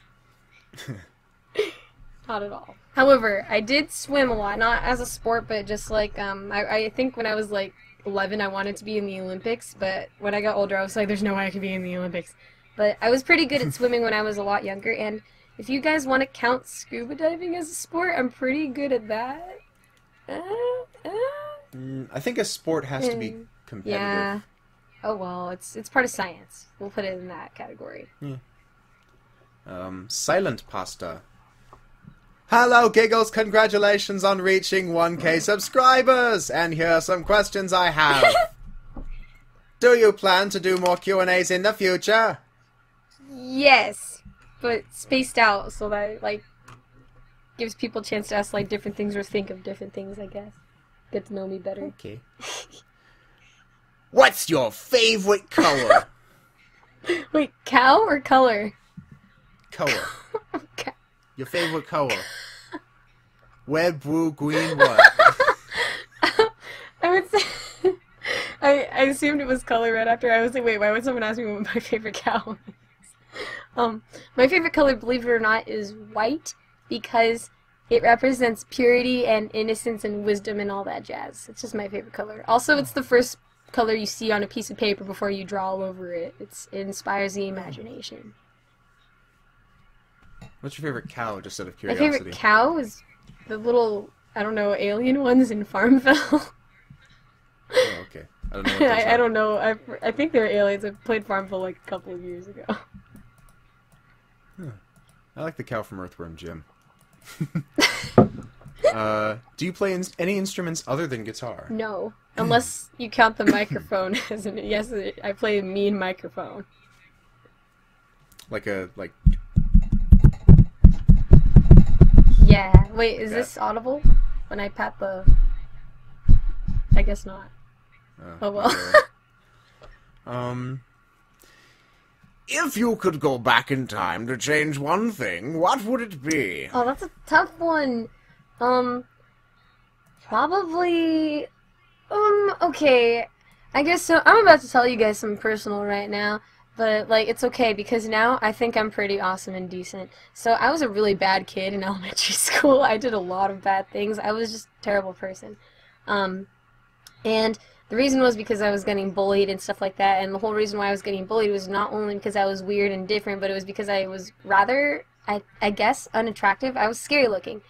Speaker 1: Not at all. However, I did swim a lot, not as a sport, but just like, I think when I was like 11, I wanted to be in the Olympics, but when I got older, I was like, there's no way I could be in the Olympics. But I was pretty good at swimming when I was a lot younger, and if you guys want to count scuba diving as a sport, I'm pretty good at that.
Speaker 2: I think a sport has to be competitive.
Speaker 1: Yeah. Oh well, it's part of science. We'll put it in that category.
Speaker 2: Silent pasta. Hello, Giggles! Congratulations on reaching 1K subscribers! And here are some questions I have. Do you plan to do more Q&As in the future?
Speaker 1: Yes, but spaced out so that like gives people a chance to ask like different things or think of different things. I guess get to know me better.
Speaker 2: Okay.
Speaker 5: What's your favorite color?
Speaker 1: Wait, cow or color?
Speaker 2: Color.
Speaker 1: Okay.
Speaker 2: Your favorite color. Red, blue, green, what?
Speaker 1: I would say I assumed it was color right after. I was like, wait, why would someone ask me what my favorite cow is? My favorite color, believe it or not, is white because it represents purity and innocence and wisdom and all that jazz. It's just my favorite color. Also, it's the first color you see on a piece of paper before you draw all over it. It inspires the imagination.
Speaker 2: What's your favorite cow, just out of
Speaker 1: My
Speaker 2: curiosity?
Speaker 1: favorite cow is the little, I don't know, alien ones in Farmville.
Speaker 2: Oh, okay. I don't know what those
Speaker 1: I
Speaker 2: are.
Speaker 1: don't know. I think they're aliens. I played Farmville like a couple of years ago.
Speaker 2: I like the cow from Earthworm Jim. Do you play any instruments other than guitar?
Speaker 1: No, unless you count the microphone as an yes. I play a mean microphone.
Speaker 2: Like
Speaker 1: Yeah. Wait, is
Speaker 2: that.
Speaker 1: this audible? When I pat the... I guess not. Oh well.
Speaker 2: Okay.
Speaker 5: If you could go back in time to change one thing, what would it be?
Speaker 1: Oh, that's a tough one. Probably... okay. I guess so. I'm about to tell you guys something personal right now. But, like, it's okay, because now I think I'm pretty awesome and decent. So, I was a really bad kid in elementary school. I did a lot of bad things. I was just a terrible person. And the reason was because I was getting bullied and stuff like that. And the whole reason why I was getting bullied was not only because I was weird and different, but it was because I was rather, I guess, unattractive. I was scary looking.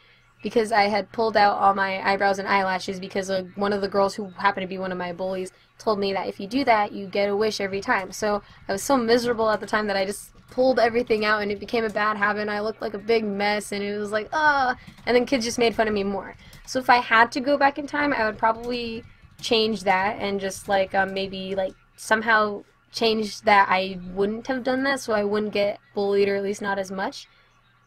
Speaker 1: Because I had pulled out all my eyebrows and eyelashes because one of the girls who happened to be one of my bullies told me that if you do that, you get a wish every time. So I was so miserable at the time that I just pulled everything out and it became a bad habit and I looked like a big mess and it was like, ah, and then kids just made fun of me more. So if I had to go back in time, I would probably change that and just like maybe like somehow change that I wouldn't have done that so I wouldn't get bullied or at least not as much.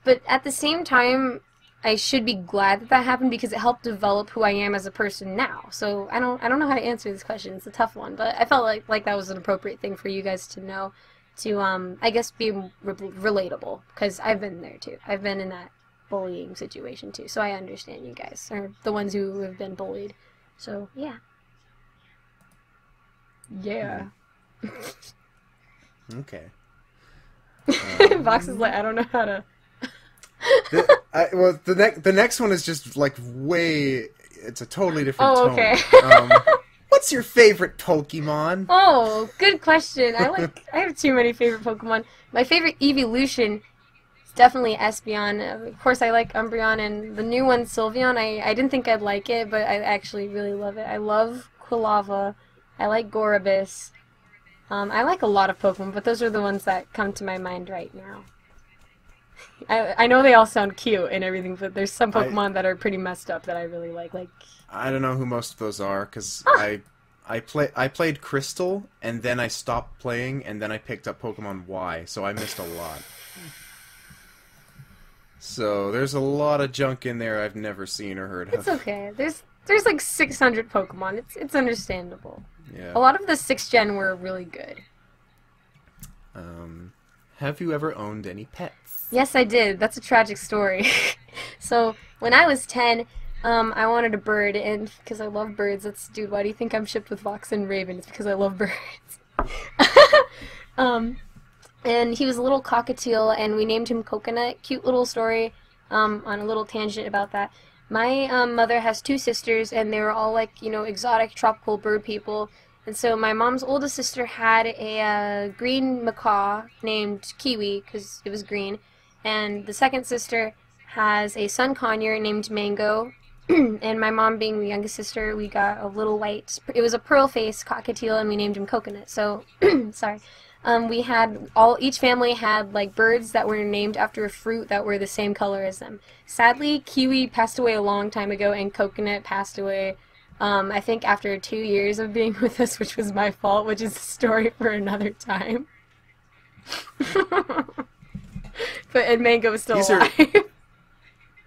Speaker 1: But at the same time, I should be glad that that happened because it helped develop who I am as a person now. So I don't know how to answer this question. It's a tough one, but I felt like that was an appropriate thing for you guys to know, to I guess be relatable because I've been there too. I've been in that bullying situation too, so I understand you guys or the ones who have been bullied. So yeah, yeah.
Speaker 2: Okay.
Speaker 1: Vox is like, I don't know how to.
Speaker 2: The next one is just like way. It's a totally different
Speaker 1: Oh,
Speaker 2: tone.
Speaker 1: okay.
Speaker 2: What's your favorite Pokemon?
Speaker 1: Oh, good question. I have too many favorite Pokemon. My favorite evolution is definitely Espeon. Of course, I like Umbreon, and the new one, Sylveon. I didn't think I'd like it, but I actually really love it. I love Quilava. I like Gorobus. I like a lot of Pokemon, but those are the ones that come to my mind right now. I know they all sound cute and everything, but there's some Pokemon that are pretty messed up that I really like. Like
Speaker 2: I don't know who most of those are because I played Crystal and then I stopped playing and then I picked up Pokemon Y, so I missed a lot. So there's a lot of junk in there I've never seen or heard of.
Speaker 1: it's okay. There's like 600 Pokemon. It's understandable.
Speaker 2: Yeah.
Speaker 1: A lot of the 6th gen were really good.
Speaker 2: Have you ever owned any pets?
Speaker 1: Yes, I did. That's a tragic story. So, when I was 10, I wanted a bird, and because I love birds, dude, why do you think I'm shipped with Vox and Raven? It's because I love birds. And he was a little cockatiel, and we named him Coconut. Cute little story, on a little tangent about that. My mother has 2 sisters, and they were all like, you know, exotic tropical bird people. And so my mom's oldest sister had a green macaw named Kiwi, because it was green. And the second sister has a sun conure named Mango. and my mom being the youngest sister, we got a little white, it was a pearl face cockatiel, and we named him Coconut. So, sorry. We had each family had like birds that were named after a fruit that were the same color as them. Sadly, Kiwi passed away a long time ago, and Coconut passed away, I think after 2 years of being with us, which was my fault, which is a story for another time. But Mango was still alive.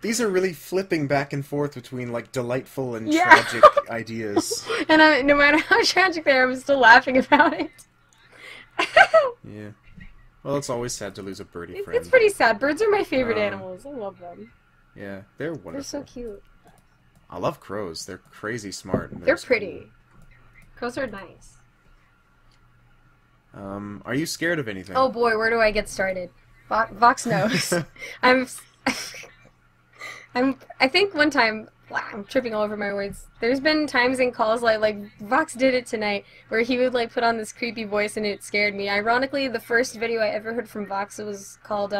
Speaker 2: These are really flipping back and forth between like delightful and
Speaker 1: Yeah.
Speaker 2: tragic ideas.
Speaker 1: And no matter how tragic they are, I'm still laughing about it.
Speaker 2: Yeah. Well, it's always sad to lose a birdie friend.
Speaker 1: It's pretty sad. Birds are my favorite animals. I love them.
Speaker 2: Yeah, they're wonderful.
Speaker 1: They're so cute.
Speaker 2: I love crows. They're crazy smart. And
Speaker 1: They're pretty. Crows are nice.
Speaker 2: Are you scared of anything?
Speaker 1: Oh boy, where do I get started? Vox knows. I think one time, wow, I'm tripping all over my words. There's been times in calls like Vox did it tonight, where he would like put on this creepy voice and it scared me. Ironically, the first video I ever heard from Vox was called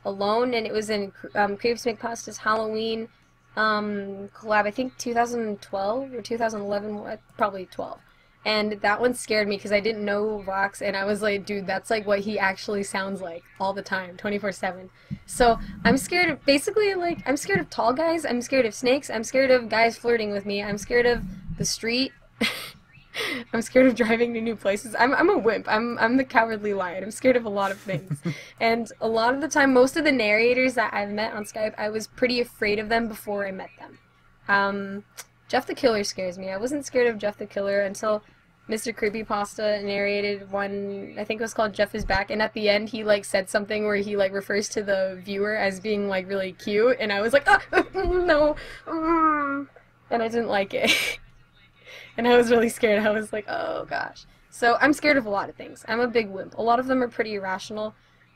Speaker 1: Alone, and it was in CreepyRavenPasta's Halloween collab. I think 2012 or 2011, probably 12. And that one scared me because I didn't know Vox, and I was like, dude, that's like what he actually sounds like all the time, 24/7. So I'm scared of, basically, like, I'm scared of tall guys, I'm scared of snakes, I'm scared of guys flirting with me, I'm scared of the street, I'm scared of driving to new places. I'm a wimp. I'm the cowardly lion. I'm scared of a lot of things. And a lot of the time, most of the narrators that I've met on Skype, I was pretty afraid of them before I met them. Jeff the Killer scares me. I wasn't scared of Jeff the Killer until Mr. Creepypasta narrated one, I think it was called Jeff is Back, and at the end he like said something where he like refers to the viewer as being like really cute, and I was like, no, and I didn't like it. And I was really scared. I was like, oh gosh. So I'm scared of a lot of things. I'm a big wimp. A lot of them are pretty irrational,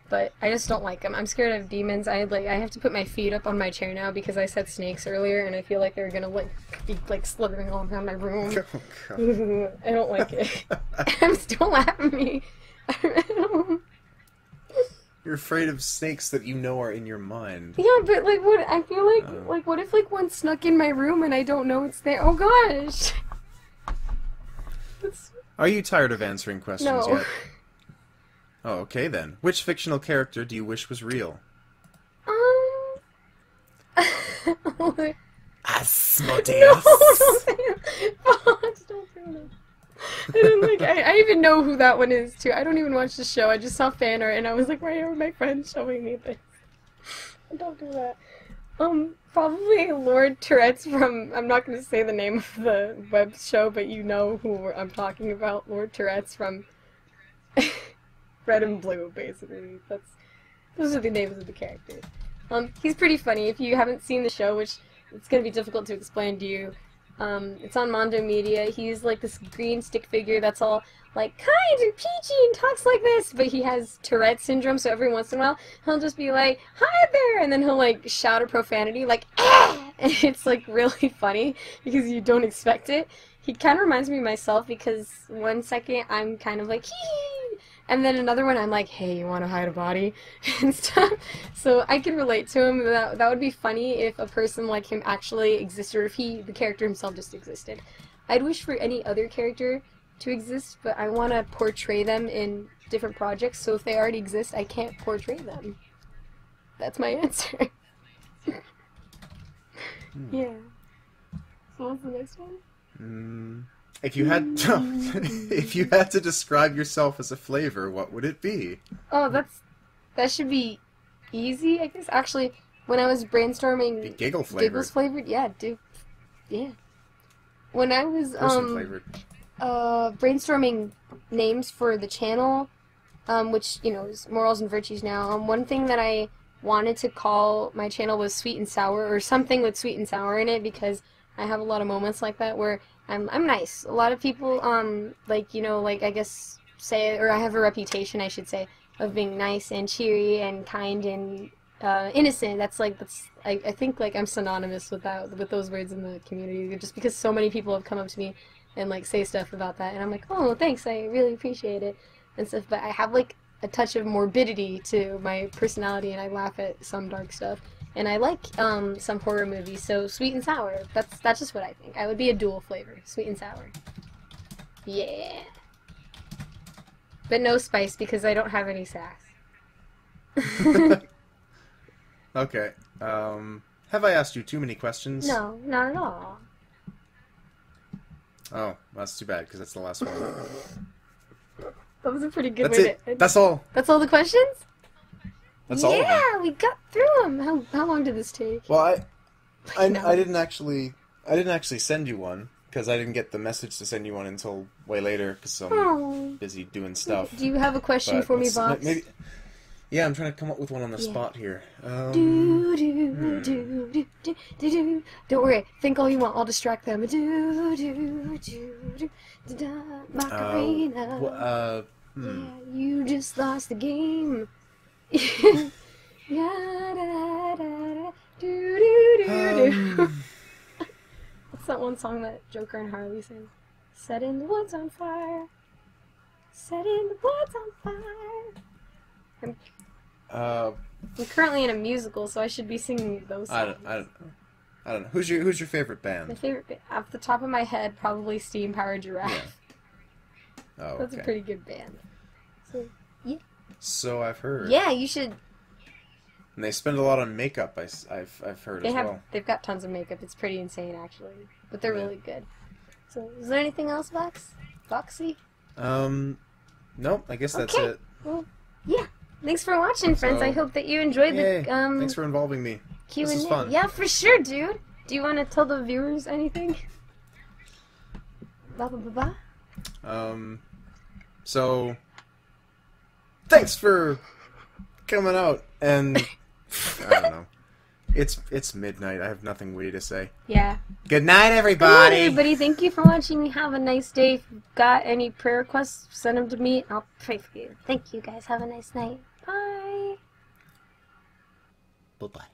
Speaker 1: but I just don't like them. I'm scared of demons. I have to put my feet up on my chair now because I said snakes earlier, and I feel like they're gonna be like slithering all around my room.
Speaker 2: Oh, God.
Speaker 1: I don't like it. Don't laugh at me.
Speaker 2: You're afraid of snakes that you know are in your mind.
Speaker 1: Yeah, but like what? I feel like what if like one snuck in my room and I don't know it's there? Oh gosh.
Speaker 2: Are you tired of answering questions
Speaker 1: No.
Speaker 2: yet? Oh, okay then. Which fictional character do you wish was real? Asmodeus.
Speaker 1: No, don't say that. Fox, don't do that. I didn't like. I even know who that one is too. I don't even watch the show. I just saw fan art and I was like, why are my friends showing me this? Don't do that. Probably Lord Tourette's from. I'm not going to say the name of the web show, but you know who I'm talking about. Lord Tourette's from Red and Blue, basically. Those are the names of the characters. He's pretty funny. If you haven't seen the show, which it's going to be difficult to explain to you, it's on Mondo Media. He's like this green stick figure that's all like kind and peachy and talks like this, but he has Tourette syndrome, so every once in a while he'll just be like, hi there, and then he'll like shout a profanity like, ah! And it's like really funny because you don't expect it. He kind of reminds me of myself because one second I'm kind of like, hee, and then another one I'm like, hey, you want to hide a body? And stuff. So I can relate to him. That would be funny if a person like him actually existed, or if the character himself just existed. I'd wish for any other character to exist, but I want to portray them in different projects, so if they already exist, I can't portray them. That's my answer. Yeah. So what's the next one?
Speaker 2: If you had if you had to describe yourself as a flavor, what would it be?
Speaker 1: Oh, that should be easy, I guess. Actually, when I was brainstorming
Speaker 2: Be giggle flavored.
Speaker 1: Giggles flavored, yeah, dude. Yeah. When I was
Speaker 2: Person flavored.
Speaker 1: brainstorming names for the channel, which, you know, is Morals and Virtues now, one thing that I wanted to call my channel was Sweet and Sour, or something with sweet and sour in it, because I have a lot of moments like that where I'm nice. A lot of people, like, you know, like, I guess, say, or I have a reputation, I should say, of being nice and cheery and kind and innocent. I think, like, I'm synonymous with those words in the community, just because so many people have come up to me and, like, say stuff about that, and I'm like, oh, thanks, I really appreciate it, and stuff, but I have, like, a touch of morbidity to my personality, and I laugh at some dark stuff, And I like some horror movies, so sweet and sour. That's just what I think. I would be a dual flavor, sweet and sour. Yeah. But no spice because I don't have any sass.
Speaker 2: Okay. Have I asked you too many questions?
Speaker 1: No, not at all.
Speaker 2: Oh, that's too bad because that's the last one.
Speaker 1: That was a pretty good
Speaker 2: That's
Speaker 1: way
Speaker 2: it.
Speaker 1: to end.
Speaker 2: That's all.
Speaker 1: That's all the questions?
Speaker 2: That's all of them.
Speaker 1: Yeah, we got through them. How long did this take?
Speaker 2: Well, I
Speaker 1: No.
Speaker 2: didn't actually send you one because I didn't get the message to send you one until way later because I'm
Speaker 1: Oh.
Speaker 2: busy doing stuff.
Speaker 1: Do you have a question
Speaker 2: But
Speaker 1: for me,
Speaker 2: let's-
Speaker 1: Vox?
Speaker 2: Maybe. Yeah, I'm trying to come up with one on the
Speaker 1: Yeah.
Speaker 2: spot here.
Speaker 1: Do, do, do, do, do, do, do. Don't worry, think all you want. I'll distract them. Do, do, do, do, da, da, Macarena. Yeah, you just lost the game. Yeah, da, da, da, do, do, do, do. What's that one song that Joker and Harley sing? Setting the woods on fire. Setting the woods on fire. I'm currently in a musical, so I should be singing those songs.
Speaker 2: I don't know. Who's your favorite
Speaker 1: My
Speaker 2: band?
Speaker 1: favorite, off the top of my head, probably Steam Powered Giraffe.
Speaker 2: Oh,
Speaker 1: That's
Speaker 2: okay.
Speaker 1: a pretty good band. So, yeah.
Speaker 2: So I've heard.
Speaker 1: Yeah, you should.
Speaker 2: And they spend a lot on makeup. I've heard as well.
Speaker 1: They've got tons of makeup. It's pretty insane, actually. But they're
Speaker 2: Yeah.
Speaker 1: really good. So, is there anything else, Vox? Voxy?
Speaker 2: Nope. I guess that's
Speaker 1: Okay.
Speaker 2: it.
Speaker 1: Well, yeah. Thanks for watching, friends.
Speaker 2: So,
Speaker 1: I hope that you enjoyed
Speaker 2: Yay.
Speaker 1: the
Speaker 2: Thanks for involving me.
Speaker 1: Q&A.
Speaker 2: This is fun.
Speaker 1: Yeah, for sure, dude. Do you want to tell the viewers anything? Blah, blah, blah, blah.
Speaker 2: So thanks for coming out, and I don't know. It's midnight. I have nothing witty to say.
Speaker 1: Yeah.
Speaker 5: Good night,
Speaker 1: Good night,
Speaker 5: everybody.
Speaker 1: everybody. Thank you for watching. Have a nice day. If you've got any prayer requests, send them to me. I'll pray for you. Thank you, guys. Have a nice night. Bye.
Speaker 5: Bye-bye.